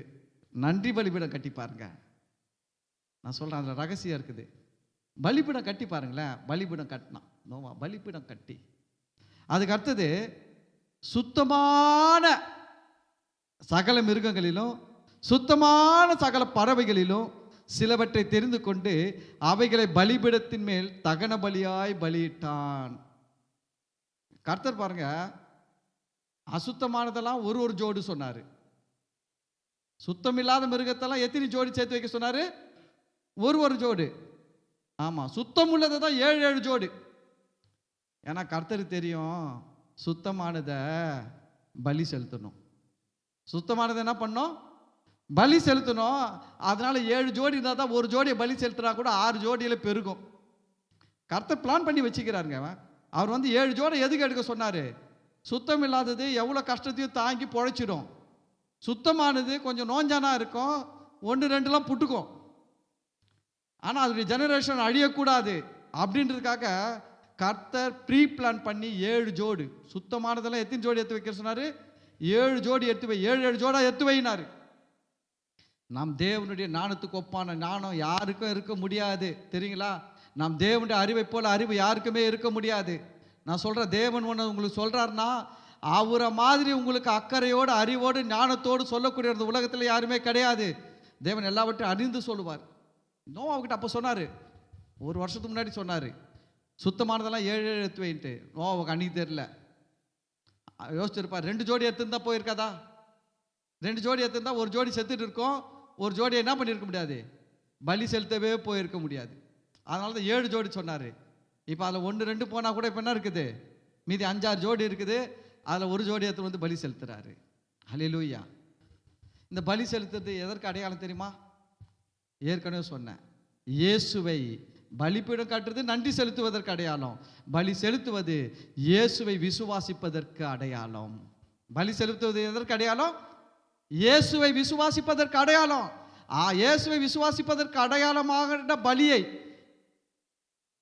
நன்றி பலிபீடம் கட்டி பாருங்க. நான் சொல்றேன், அதில் ரகசியம் இருக்குது. பலிபீடம் கட்டி பாருங்களேன். பலிபீடம் கட்டினா நோவா பலிபீடம் கட்டி, அதுக்கு அடுத்தது சுத்தமான சகல மிருகங்களிலும் சுத்தமான சகல பறவைகளிலும் சிலவற்றை தெரிந்து கொண்டு அவைகளை பலிபீடத்தின் மேல் தகன பலியாய் பலியிட்டான். கர்த்தர் பாருங்க, அசுத்தமானதெல்லாம் ஒரு ஜோடு சொன்னாரு. சுத்தமில்லாத மிருகத்தெல்லாம் எத்தனை ஜோடி சேர்த்து வைக்க சொன்னாரு? ஒரு ஜோடு. ஆமா, சுத்தம் உள்ளதை தான் 7 ஜோடு. ஏன்னா கர்த்தருக்கு தெரியும், சுத்தமானதை பலி செலுத்தணும். சுத்தமானதை என்ன பண்ணணும்? பலி செலுத்தணும். அதனால 7 ஜோடி இருந்தால் தான் ஒரு ஜோடியை பலி செலுத்தினா கூட 6 ஜோடியில பெருகும். கர்த்தர் பிளான் பண்ணி வச்சுக்கிறாருங்க. அவர் 7 ஜோடி எதுக்கு எடுக்க சொன்னாரு? சுத்தம் இல்லாதது எவ்வளோ கஷ்டத்தையும் தாங்கி பொழைச்சிடும். சுத்தமானது கொஞ்சம் நோஞ்சானா இருக்கும், 1 2 புட்டுக்கும். ஆனால் அதனுடைய ஜெனரேஷன் அழியக்கூடாது அப்படின்றதுக்காக கர்த்தர் ப்ரீ பிளான் பண்ணி 7 ஜோடு சுத்தமானதெல்லாம் எத்தனை ஜோடி எடுத்து வைக்க சொன்னார்? 7 ஜோடி எடுத்து வை, 7 ஜோடா எடுத்து வைனார். நாம் தேவனுடைய ஞானத்துக்கு ஒப்பான ஞானம் யாருக்கும் இருக்க முடியாது, தெரியுங்களா? நாம் தேவனுடைய அறிவை போல அறிவு யாருக்குமே இருக்க முடியாது. நான் சொல்கிற தேவன் ஒன்று உங்களுக்கு சொல்கிறாருன்னா, அவரை மாதிரி உங்களுக்கு அக்கறையோடு அறிவோடு ஞானத்தோடு சொல்லக்கூடிய அந்த உலகத்தில் யாருமே கிடையாது. தேவன் எல்லாவற்றையும் அறிந்து சொல்லுவார். நோவாவுக்கிட்ட அப்போ சொன்னார், 1 வருஷத்துக்கு முன்னாடி சொன்னார், சுத்தமானதெல்லாம் 7 எடுத்து வைன்ட்டு. நோவாவுக்கு அன்னைக்கு தெரியல, யோசிச்சிருப்பார். 2 ஜோடி எடுத்துருந்தா போயிருக்காதா? 2 ஜோடி எடுத்துருந்தா ஒரு ஜோடி செத்துட்டு இருக்கோம், ஒரு ஜோடி என்ன பண்ணியிருக்க முடியாது, பலி செலுத்தவே போயிருக்க முடியாது. அதனால தான் 7 ஜோடி சொன்னார். இப்போ அதில் 1 2 போனால் கூட இப்போ என்ன இருக்குது, மீதி 5 6 ஜோடி இருக்குது. அதில் ஒரு ஜோடி எடுத்து வந்து பலி செலுத்துறாரு. ஹல்லேலூயா. இந்த பலி செலுத்துறது எதற்கு அடையாளம் தெரியுமா? ஏற்கனவே சொன்னேன், இயேசுவை பலிபீடம் காட்டுறது நன்றி செலுத்துவதற்கு அடையாளம், பலி செலுத்துவது இயேசுவை விசுவாசிப்பதற்கு அடையாளம். பலி செலுத்துவது எதற்கு அடையாளம்? இயேசுவை விசுவாசிப்பதற்கு அடையாளம். இயேசுவை விசுவாசிப்பதற்கு அடையாளமாக பலியை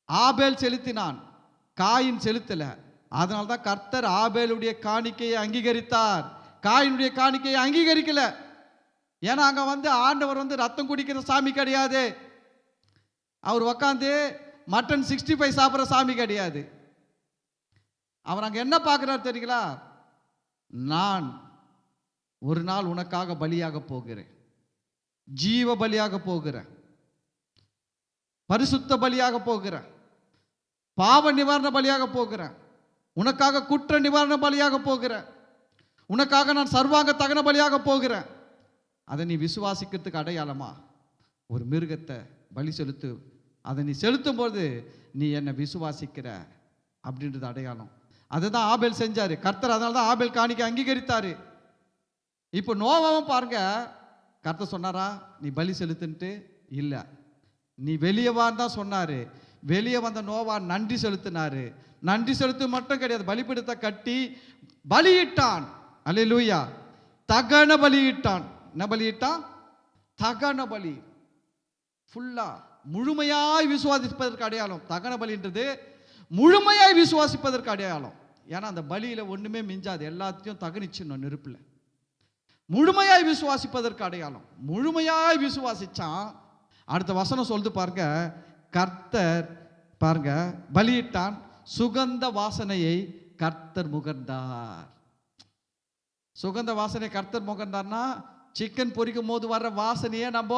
ஆபேல் செலுத்தினான், காயின் செலுத்தல. அதனால தான் கர்த்தர் ஆபேலுடைய காணிக்கையை அங்கீகரித்தார், காயினுடைய காணிக்கையை அங்கீகரிக்கல. ஏன்னா அங்க ஆண்டவர் ரத்தம் குடிக்கிற சாமி கிடையாது, அவர் உக்காந்து மட்டன் 65 சாப்பிட்ற சாமி கிடையாது. அவர் அங்க என்ன பார்க்கிறார் தெரியுங்களா? நான் ஒரு நாள் உனக்காக பலியாக போகிறேன், ஜீவ பலியாக போகிறேன், பரிசுத்த பலியாக போகிறேன், பாவ நிவாரண பலியாக போகிறேன், உனக்காக குற்ற நிவாரண பலியாக போகிறேன், உனக்காக நான் சர்வாங்க தகன பலியாக போகிறேன். அதை நீ விசுவாசிக்கிறதுக்கு அடையாளமா ஒரு மிருகத்தை பலி செலுத்து. அதை நீ செலுத்தும் போது நீ என்னை விசுவாசிக்கிற அப்படின்றது அடையாளம். அதுதான் ஆபேல் செஞ்சாரு கர்த்தர். அதனால தான் ஆபேல் காணிக்கை அங்கீகரித்தாரு. இப்போ நோவாவும் பாருங்க, கர்த்தர் சொன்னாரா நீ பலி செலுத்துன்ட்டு? இல்லை, நீ வெளியே வான்னு தான் சொன்னாரு. வெளியே வந்த நோவா நன்றி செலுத்தினாரு. நன்றி செலுத்து மட்டும் கிடையாது, பலிபீடத்தை கட்டி பலியிட்டான். அல்லேலூயா. தகன பலியிட்டான். என்ன பலியிட்டான்? தகன பலி. ஃபுல்லா முழுமையாய் விசுவாசிப்பதற்கு அடையாளம். தகன பலின்றது முழுமையாய் விசுவாசிப்பதற்கு அடையாளம். ஏன்னா அந்த பலியில ஒண்ணுமே மிஞ்சாது, எல்லாத்தையும் தகனிச்சிடணும் நெருப்புல. முழுமையாய் விசுவாசிப்பதற்கு அடையாளம். முழுமையாய் விசுவாசிச்சான். அடுத்த வசனம் சொல்லுது பாருங்க, கர்த்தர் பாருங்க பலியிட்டான், சுகந்த வாசனையை கர்த்தர் முகர்ந்தார். சுகந்த வாசனை கர்த்தர் முகர்ந்தார்னா, சிக்கன் பொரிக்கும் போது வர்ற வாசனையே நம்ம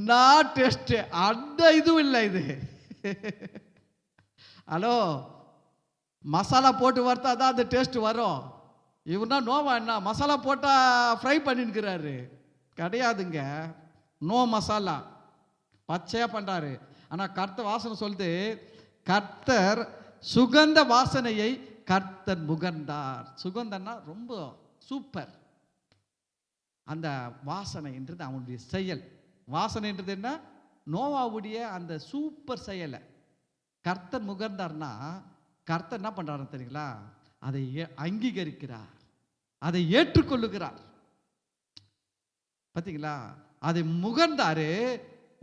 நான் டேஸ்ட் அந்த இதுவும் இல்லை. இது ஹலோ, மசாலா போட்டு வறுத்தா தான் அந்த டேஸ்ட் வரும். இவர்னா நோவா என்ன மசாலா போட்டா ஃப்ரை பண்ணிருக்கிறாரு? கிடையாதுங்க, நோ மசாலா, பச்சையா பண்றாரு. ஆனா கர்த்தர் வாசனை சொல்லுது, கர்த்தர் சுகந்த வாசனையை கர்த்தர் முகர்ந்தார். சுகந்தன்னா ரொம்ப சூப்பர். அந்த வாசனைன்றது அவனுடைய செயல். வாசனைன்றது என்ன? நோவாவுடைய அந்த சூப்பர் செயலை கர்த்தர் முகர்ந்தார்னா, கர்த்தர் என்ன பண்றாரு தெரியுங்களா? அதை அங்கீகரிக்கிறார், அதை ஏற்றுக்கொள்ளுகிறார். பார்த்தீங்களா? அதை முகர்ந்தாரு.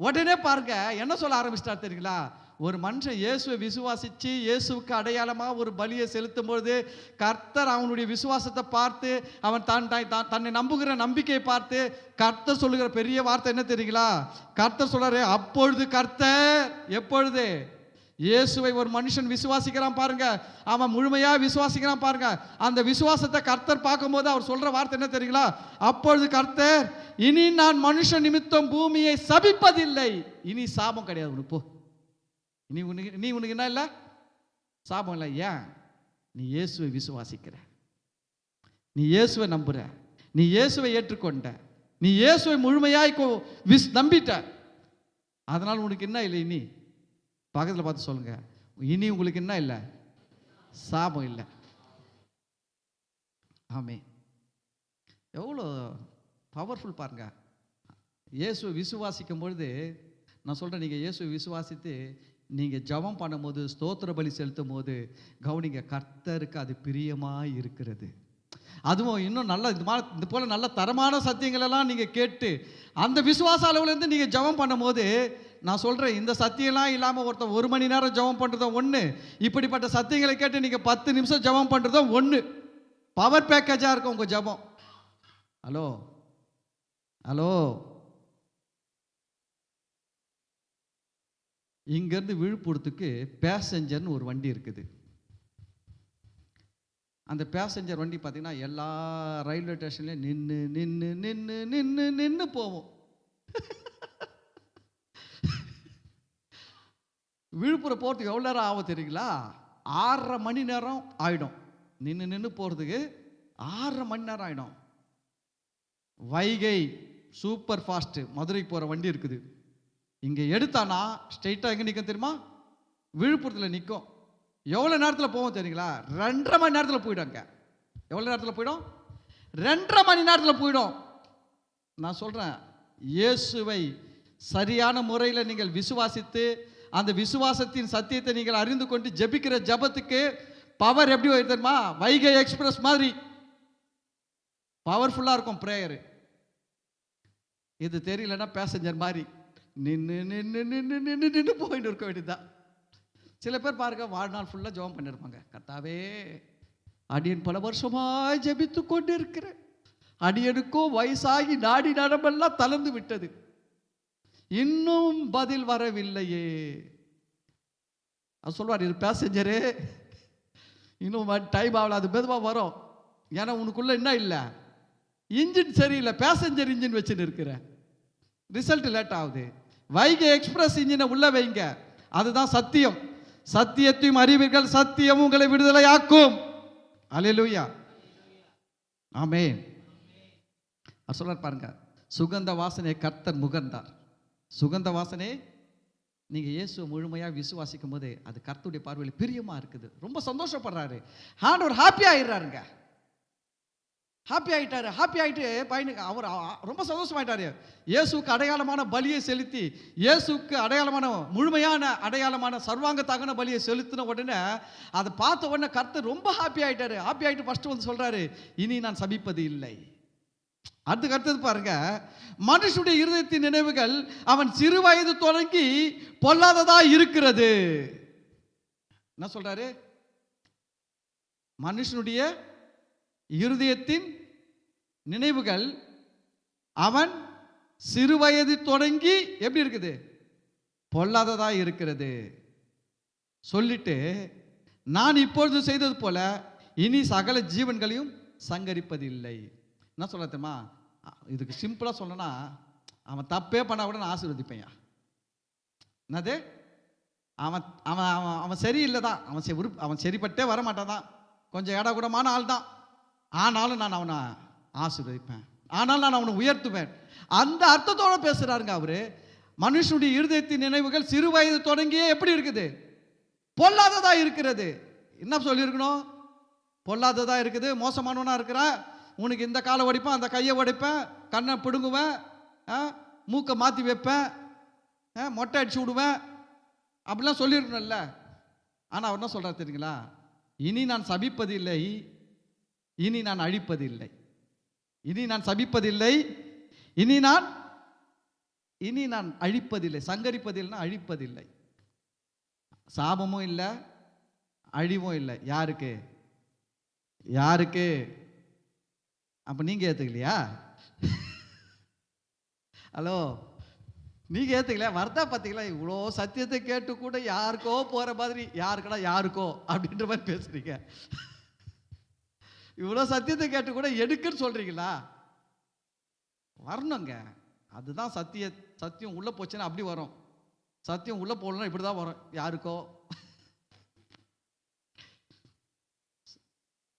உடனே பாருங்க என்ன சொல்ல ஆரம்பிச்சிட்டார் தெரியுங்களா? ஒரு மனுஷன் இயேசுவை விசுவாசிச்சு இயேசுவுக்கு அடையாளமா ஒரு பலியை செலுத்தும் பொழுது கர்த்தர் அவனுடைய விசுவாசத்தை பார்த்து, அவன் தன்னை நம்புகிற நம்பிக்கையை பார்த்து கர்த்தர் சொல்லுகிற பெரிய வார்த்தை என்ன தெரியுங்களா? கர்த்தர் சொல்றாரு, அப்பொழுது கர்த்தர், எப்பொழுது இயேசுவை ஒரு மனுஷன் விசுவாசிக்கிறான் பாருங்க, அவன் முழுமையா விசுவாசிக்கிறான் பாருங்க, அந்த விசுவாசத்தை கர்த்தர் பார்க்கும்போது அவர் சொல்ற வார்த்தை என்ன தெரியுங்களா? அப்பொழுது கர்த்தர், இனி நான் மனுஷன் நிமித்தம் பூமியை சபிப்பதில்லை. இனி சாபம் கிடையாது உனக்கு, போ. நீ உனக்கு என்ன இல்லை? சாபம் இல்லை. ஏன்? நீ இயேசுவை விசுவாசிக்கிற, நீ இயேசுவை நம்புற, நீ இயேசுவை ஏற்றுக்கொண்ட, நீ இயேசுவை முழுமையாய் நம்பிட்ட. அதனால் உனக்கு என்ன இல்லை? இனி பக்கத்தில் பார்த்து சொல்லுங்க, இனி உங்களுக்கு என்ன இல்லை? சாபம் இல்லை. ஆமே, எவ்வளோ பவர்ஃபுல் பாருங்க. இயேசுவை விசுவாசிக்கும் பொழுது நான் சொல்கிறேன், நீங்கள் இயேசுவை விசுவாசித்து நீங்கள் ஜெபம் பண்ணும்போது, ஸ்தோத்திர பலி செலுத்தும் போது கவனிங்க, கர்த்தருக்கு அது பிரியமாய் இருக்கிறது. அதுவும் இன்னும் நல்ல இது போல் நல்ல தரமான சத்தியங்களெல்லாம் நீங்கள் கேட்டு அந்த விசுவாச அளவுலேருந்து நீங்கள் ஜெபம் பண்ணும்போது, நான் சொல்கிறேன், இந்த சத்தியம்லாம் இல்லாமல் ஒருத்தன் 1 மணி நேரம் ஜெபம் பண்ணுறதும் ஒன்று, இப்படிப்பட்ட சத்தியங்களை கேட்டு நீங்கள் 10 நிமிஷம் ஜெபம் பண்ணுறதும் ஒன்று. பவர் பேக்கேஜாக இருக்கும் உங்கள் ஜெபம். ஹலோ ஹலோ, இங்கேருந்து விழுப்புரத்துக்கு பேசஞ்சர்னு ஒரு வண்டி இருக்குது. அந்த பேசஞ்சர் வண்டி பார்த்தீங்கன்னா எல்லா ரயில்வே ஸ்டேஷன்லேயும் நின்று நின்று நின்று நின்று நின்று போவோம். விழுப்புரம் போகிறதுக்கு எவ்வளோ நேரம் ஆகும் தெரியுங்களா? 6.5 மணி நேரம் ஆகிடும். நின்று நின்று போகிறதுக்கு 6.5 மணி நேரம் ஆகிடும். வைகை சூப்பர் ஃபாஸ்ட்டு மதுரைக்கு போகிற வண்டி இருக்குது. இங்கே எடுத்தானா ஸ்ட்ரெயிட்டாக எங்கே நிற்கும் தெரியுமா? விழுப்புரத்தில் நிற்கும். எவ்வளோ நேரத்தில் போவோம் தெரியுங்களா? 2.5 மணி நேரத்தில் போயிடும். அங்கே எவ்வளோ நேரத்தில் போயிடும்? 2.5 மணி நேரத்தில் போயிடும். நான் சொல்கிறேன், இயேசுவை சரியான முறையில் நீங்கள் விசுவாசித்து அந்த விசுவாசத்தின் சத்தியத்தை நீங்கள் அறிந்து கொண்டு ஜெபிக்கிற ஜெபத்துக்கு பவர் எப்படி வருது தெரியுமா? வைகை எக்ஸ்பிரஸ் மாதிரி பவர்ஃபுல்லாக இருக்கும் ப்ரேயரு. இது தெரியலன்னா பேசஞ்சர் மாதிரி நின்று நின்று நின்று நின்று நின்று போயிட்டு இருக்க வேண்டியதுதான். சில பேர் பாருங்க, வாழ்நாள் ஃபுல்லாக ஜெபம் பண்ணியிருப்பாங்க. கர்த்தாவே, அடியன் பல வருஷமாய் ஜெபித்து கொண்டு இருக்கிறேன், அடியனுக்கோ வயசாகி நாடி நரம்பெல்லாம் தளர்ந்து விட்டது, இன்னும் பதில் வரவில்லையே. அது சொல்வார், இது பேசஞ்சரே, இன்னும் டைம் ஆகல, அது மெதுவாக வரும். ஏன்னா உனக்குள்ள என்ன இல்லை, இன்ஜின் சரியில்லை, பேசஞ்சர் இன்ஜின் வச்சுன்னு இருக்கிற, ரிசல்ட் லேட் ஆகுது. வைகை எக்ஸ்பிரஸ் இன்ஜினை உள்ள வைங்க, அதுதான் சத்தியம். சத்தியத்தையும் அறிவீர்கள், சத்தியம் உங்களை விடுதலையாக்கும். அல்லேலூயா, ஆமென். சொல்றார் பாருங்க, சுகந்த வாசனை கர்த்தர் முகர்ந்தார். சுகந்த வாசனை நீங்க இயேசுவை முழுமையாக விசுவாசிக்கும் போது அது கர்த்தருடைய பார்வையில் பிரியமா இருக்குது. ரொம்ப சந்தோஷப்படுறாரு. ஆண்டவர் ஹாப்பி ஆயிடுறாருங்க. ஹாப்பி ஆகிட்டாரு. ஹாப்பி ஆகிட்டு பையனுக்கு அவர் ரொம்ப சந்தோஷமாயிட்டாரு. இயேசுக்கு அடையாளமான பலியை செலுத்தி, இயேசுக்கு அடையாளமான முழுமையான அடையாளமான சர்வாங்க தகன பலியை செலுத்தின உடனே அதை பார்த்த உடனே கர்த்தர் ரொம்ப ஹாப்பி ஆகிட்டாரு. ஹாப்பி ஆகிட்டு ஃபர்ஸ்ட் வந்து சொல்றாரு, இனி நான் சபிப்பது இல்லை. அதுக்கு அடுத்தது பாருங்க, மனுஷனுடைய இருதயத்தின் நினைவுகள் அவன் சிறு வயது தொடங்கி பொல்லாததா இருக்கிறது. என்ன சொல்றாரு? மனுஷனுடைய இருதயத்தின் நினைவுகள் அவன் சிறு வயது தொடங்கி எப்படி இருக்குது? பொல்லாததா இருக்கிறது. சொல்லிட்டு, நான் இப்பொழுது செய்தது போல இனி சகல ஜீவன்களையும் சங்கரிப்பதில்லை. என்ன சொல்ல தெரியுமா? இதுக்கு சிம்பிளா சொல்லணும்னா, அவன் தப்பே பண்ணா கூட நான் ஆசீர்வதிப்பேன். என்னது? அவன் அவன் அவன் சரியில்லை தான், அவன் சரிப்பட்டே வர மாட்டான் தான், கொஞ்சம் ஏடா கூடமான ஆள் தான், ஆனாலும் நான் அவனை ஆசீர்வதிப்பேன், ஆனாலும் நான் அவனை உயர்த்துவேன். அந்த அர்த்தத்தோட பேசுறாருங்க அவரு. மனுஷனுடைய இருதயத்தின் நினைவுகள் சிறு வயது தொடங்கியே எப்படி இருக்குது? பொல்லாததா இருக்கிறது. என்ன சொல்லியிருக்கணும்? பொல்லாததா இருக்குது, மோசமானவனா இருக்கிறான், உனக்கு இந்த காலை உடைப்பேன், அந்த கையை உடைப்பேன், கண்ணை பிடுங்குவேன், மூக்கை மாற்றி வைப்பேன், மொட்டை அடிச்சு விடுவேன், அப்படிலாம் சொல்லியிருக்கணும்ல. ஆனால் அவர் என்ன சொல்றாரு தெரியுங்களா? இனி நான் சபிப்பதில்லை, இனி நான் அழிப்பதில்லை. இனி நான் சபிப்பதில்லை, இனி நான் அழிப்பதில்லை. சங்கரிப்பதில்லைன்னா அழிப்பதில்லை. சாபமும் இல்லை, அழிவும் இல்லை. யாருக்கு? யாருக்கு? அப்ப நீங்க ஏத்துக்கலையா? ஹலோ, நீங்க ஏத்துக்கலையா? வர்த்தா பார்த்தீங்களா? இவ்வளோ சத்தியத்தை கேட்டு கூட யாருக்கோ போற மாதிரி, யாருக்கடா யாருக்கோ அப்படின்ற மாதிரி பேசுறீங்க. இவ்வளோ சத்தியத்தை கேட்டு கூட எடுக்குன்னு சொல்றீங்களா? வரணுங்க. அதுதான் சத்தியம் உள்ள போச்சுன்னா அப்படி வரும். சத்தியம் உள்ள போகலன்னா இப்படிதான் வரும், யாருக்கோ.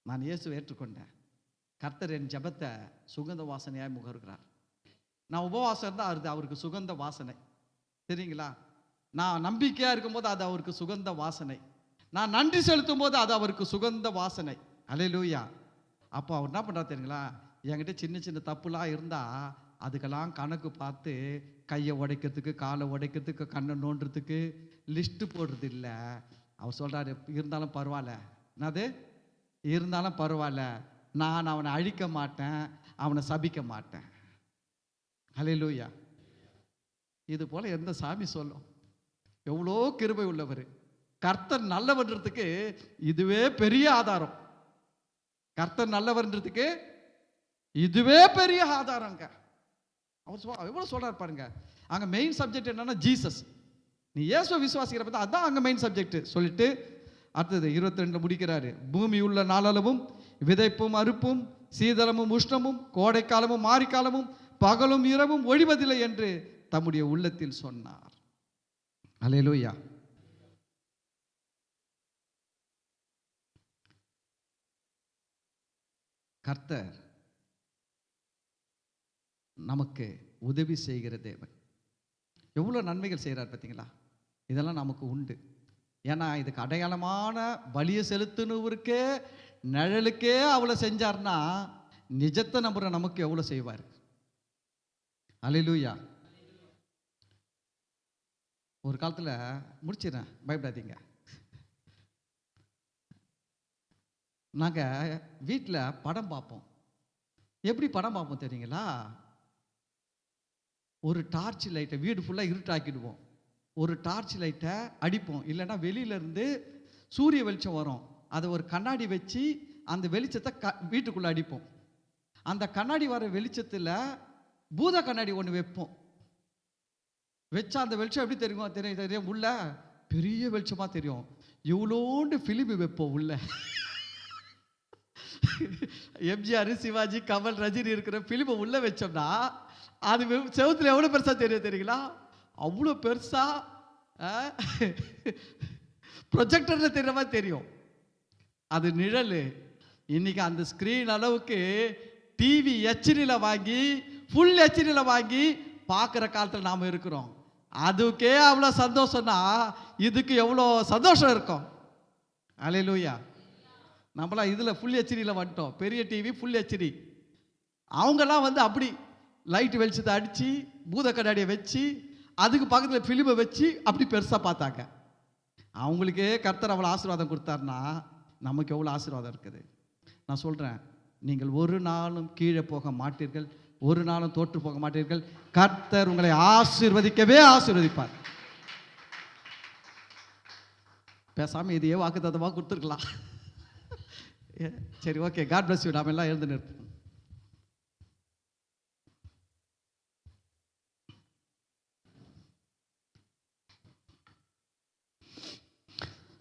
நான் இயேசுவை ஏற்றுக்கொண்டேன். கர்த்தர் என் ஜெபத்தை சுகந்த வாசனையாய் முகர்கிறார். நான் உபவாசம் இருந்தால் அது அவருக்கு சுகந்த வாசனை, தெரியுங்களா? நான் நம்பிக்கையாக இருக்கும்போது அது அவருக்கு சுகந்த வாசனை, நான் நன்றி செலுத்தும் போது அது அவருக்கு சுகந்த வாசனை. அல்லேலூயா. அப்போ அவர் என்ன பண்ணுறாரு தெரியுங்களா? என்கிட்ட சின்ன சின்ன தப்புலாம் இருந்தால் அதுக்கெல்லாம் கணக்கு பார்த்து கையை உடைக்கிறதுக்கு, காலை உடைக்கிறதுக்கு, கண்ணை நோண்டுறதுக்கு லிஸ்ட்டு போடுறது இல்லை. அவர் சொல்கிறாரு, இருந்தாலும் பரவாயில்ல, என்னது இருந்தாலும் பரவாயில்ல, நான் அவனை அழிக்க மாட்டேன், அவனை சபிக்க மாட்டேன். ஹல்லேலூயா. இது போல எந்த சாமி சொல்லும்? எவ்வளோ கிருபை உள்ளவர். கர்த்தர் நல்லவன்றதுக்கு இதுவே பெரிய ஆதாரம். கர்த்தர் நல்லவன்றதுக்கு இதுவே பெரிய ஆதாரங்க. அவர் எவ்வளோ சொல்றாரு பாருங்க. அங்க மெயின் சப்ஜெக்ட் என்னன்னா ஜீசஸ். நீ இயேசுவை விசுவாசிக்கிறப்ப அதான் அங்க மெயின் சப்ஜெக்ட் சொல்லிட்டு அடுத்தது 22 முடிக்கிறாரு. பூமி உள்ள நாளளவும் விதைப்பும் அறுப்பும் சீதளமும் உஷ்ணமும் கோடைக்காலமும் மாரிக்காலமும் பகலும் இரவும் ஒழிவதில்லை என்று தம்முடைய உள்ளத்தில் சொன்னார். அல்லேலூயா. கர்த்தர் நமக்கு உதவி செய்கிற தேவன். எவ்வளோ நன்மைகள் செய்கிறார் பார்த்தீங்களா? இதெல்லாம் நமக்கு உண்டு. ஏன்னா இதுக்கு அடையாளமான பலியை செலுத்தினவருக்கே நிழலுக்கே அவ்வளோ செஞ்சார்னா நிஜத்தை நம்புற நமக்கு எவ்வளோ செய்வார். அல்லேலூயா. ஒரு காலத்தில் முடிச்சிடறேன், பயப்படாதீங்க. நாங்கள் வீட்டில் படம் பார்ப்போம். எப்படி படம் பார்ப்போம் தெரியுங்களா? ஒரு டார்ச் லைட்டை, வீடு ஃபுல்லாக இருட்டாக்கிடுவோம், ஒரு டார்ச் லைட்டை அடிப்போம். இல்லைன்னா வெளியிலேருந்து சூரிய வெளிச்சம் வரும், அதை ஒரு கண்ணாடி வச்சு அந்த வெளிச்சத்தை வீட்டுக்குள்ளே அடிப்போம். அந்த கண்ணாடி வர வெளிச்சத்தில் பூத கண்ணாடி ஒன்று வைப்போம். வச்சா அந்த வெளிச்சம் எப்படி தெரியுமா? தெரியும், உள்ள பெரிய வெளிச்சமாக தெரியும். இவ்வளோண்டு ஃபிலிம் வைப்போம் உள்ள. எம்ஜிஆர், சிவாஜி, கமல், ரஜினி இருக்கிற ஃபிலிமை உள்ள வச்சோம்னா அது செவுத்துல எவ்வளோ பெருசா தெரியும் தெரியுங்களா? அவ்வளோ பெருசா ப்ரொஜெக்டர்ல தெரிகிற மாதிரி தெரியும். அது நிழல். இன்னைக்கு அந்த ஸ்கிரீன் அளவுக்கு டிவி ஹெச்டியில் வாங்கி ஃபுல் ஹெச்டியில் வாங்கி பார்க்குற காலத்தில் நாம் இருக்கிறோம். அதுக்கே அவ்வளோ சந்தோஷம்னா இதுக்கு எவ்வளோ சந்தோஷம் இருக்கும். அல்லேலூயா. நம்மளாம் இதில் ஃபுல் ஹெச்டியில் வந்துட்டோம், பெரிய டிவி ஃபுல் ஹெச்டி. அவங்கெல்லாம் அப்படி லைட் வெளிச்சத்தை அடித்து பூத கண்ணாடியை வச்சு அதுக்கு பக்கத்தில் ஃபிலிமை வச்சு அப்படி பெருசாக பார்த்தாங்க. அவங்களுக்கே கர்த்தர் அவ்வளோ ஆசீர்வாதம் கொடுத்தாருன்னா நமக்கு எவ்வளோ ஆசீர்வாதம் இருக்குது. நான் சொல்கிறேன், நீங்கள் ஒரு நாளும் கீழே போக மாட்டீர்கள், ஒரு நாளும் தோற்று போக மாட்டீர்கள். கர்த்தர் உங்களை ஆசீர்வதிக்கவே ஆசீர்வதிப்பார். பேசாமல் இதையே வாக்குத்தத்தமாக கொடுத்துருக்கலாம். சரி, ஓகே, காட் பிளஸ் யூ. நாம எல்லாம் எழுந்து நிற்போம்.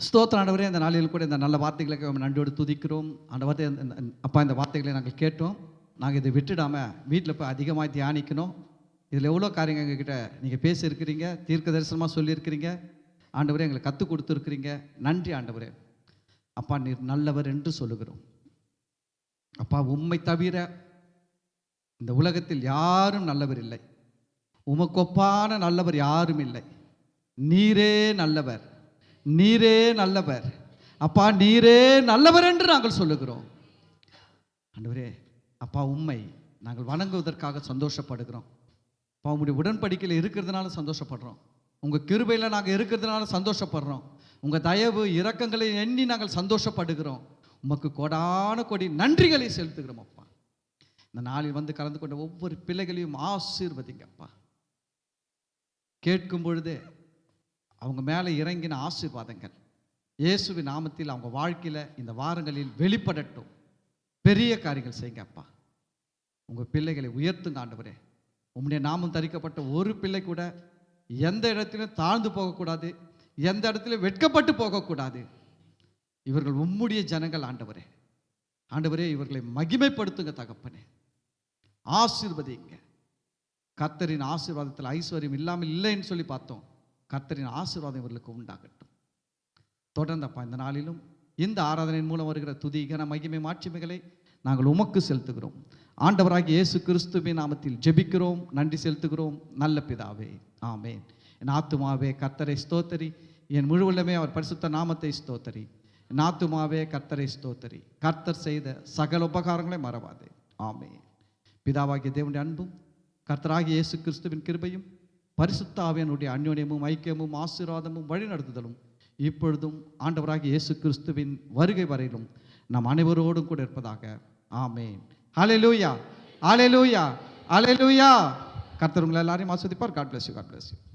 ஸ்தோத்திரம் ஆண்டவரே. இந்த நாளில் கூட இந்த நல்ல வார்த்தைகளை நன்றியோடு துதிக்கிறோம். அந்த வார்த்தை அப்பா, இந்த வார்த்தைகளை நாங்கள் கேட்டோம். நாங்கள் இதை விட்டுடாமல் வீட்டில் போய் அதிகமாக தியானிக்கணும். இதில் எவ்வளோ காரியங்கள் எங்ககிட்ட நீங்கள் பேசியிருக்கிறீங்க, தீர்க்க தரிசனமாக சொல்லியிருக்கிறீங்க. ஆண்டவரே எங்களை கற்றுக் கொடுத்துருக்கிறீங்க. நன்றி ஆண்டவரே. அப்பா, நீர் நல்லவர் என்று சொல்லுகிறோம். அப்பா, உம்மை தவிர இந்த உலகத்தில் யாரும் நல்லவர் இல்லை. உமக்கொப்பான நல்லவர் யாரும் இல்லை. நீரே நல்லவர், நீரே நல்லவர். அப்பா, நீரே நல்லவர் என்று நாங்கள் சொல்லுகிறோம். ஆண்டவரே, அப்பா, உம்மை நாங்கள் வணங்குவதற்காக சந்தோஷப்படுகிறோம். அப்பா, உங்களுடைய உடன்படிக்கையில் இருக்கிறதுனால சந்தோஷப்படுறோம். உங்கள் கிருபையில் நாங்கள் இருக்கிறதுனால சந்தோஷப்படுறோம். உங்கள் தயவு இரக்கங்களை எண்ணி நாங்கள் சந்தோஷப்படுகிறோம். உமக்கு கோடான கோடி நன்றிகளை செலுத்துகிறோம். அப்பா, இந்த நாளில் கலந்து கொண்ட ஒவ்வொரு பிள்ளைகளையும் ஆசீர்வதிங்கப்பா. கேட்கும் பொழுதே அவங்க மேலே இறங்கின ஆசீர்வாதங்கள் இயேசுவின் நாமத்தில் அவங்க வாழ்க்கையில் இந்த வாரங்களில் வெளிப்படட்டும். பெரிய காரியங்கள் செய்யுங்க அப்பா. உங்கள் பிள்ளைகளை உயர்த்துங்க ஆண்டவரே. உம்முடைய நாமம் தரிக்கப்பட்ட ஒரு பிள்ளை கூட எந்த இடத்திலும் தாழ்ந்து போகக்கூடாது, எந்த இடத்துல வெட்கப்பட்டு போகக்கூடாது. இவர்கள் உம்முடைய ஜனங்கள் ஆண்டவரே. ஆண்டவரே, இவர்களை மகிமைப்படுத்துங்க தகப்பனே. ஆசீர்வதிங்க. கர்த்தரின் ஆசீர்வாதத்தில் ஐஸ்வர்யம் இல்லாமல் இல்லைன்னு சொல்லி பார்த்தோம். கர்த்தரின் ஆசீர்வாதம் இவர்களுக்கு உண்டாகட்டும். தொடர்ந்தப்பா, இந்த நாளிலும் இந்த ஆராதனையின் மூலம் வருகிற துதி, கன, மகிமை, மாட்சிமைகளை நாங்கள் உமக்கு செலுத்துகிறோம். ஆண்டவராகிய இயேசு கிறிஸ்துவின் நாமத்தில் ஜெபிக்கிறோம், நன்றி செலுத்துகிறோம் நல்ல பிதாவே, ஆமேன். என் ஆத்துமாவே கர்த்தரை ஸ்தோத்தரி, என் முழு உள்ளமே அவர் பரிசுத்த நாமத்தை ஸ்தோத்தரி. என் ஆத்துமாவே கர்த்தரை ஸ்தோத்தரி, கர்த்தர் செய்த சகல உபகாரங்களை மறவாதே, ஆமேன். பிதாவாகிய தேவனுடைய அன்பும் கர்த்தராகிய இயேசு கிறிஸ்துவின் கிருபையும் பரிசுத்த ஆவியானுடைய அந்யோன்யமும் ஐக்கியமும் ஆசீர்வாதமும் வழிநடத்துதலும் இப்பொழுதும் ஆண்டவராகிய இயேசு கிறிஸ்துவின் வருகை வரையிலும் நம் அனைவரோடும் கூட இருப்பதாக. ஆமென். ஹalleluya, ஹalleluya, ஹalleluya. கர்த்தர் உங்களை எல்லாரையும் ஆசீர்வதிப்பார். God bless you, God bless you.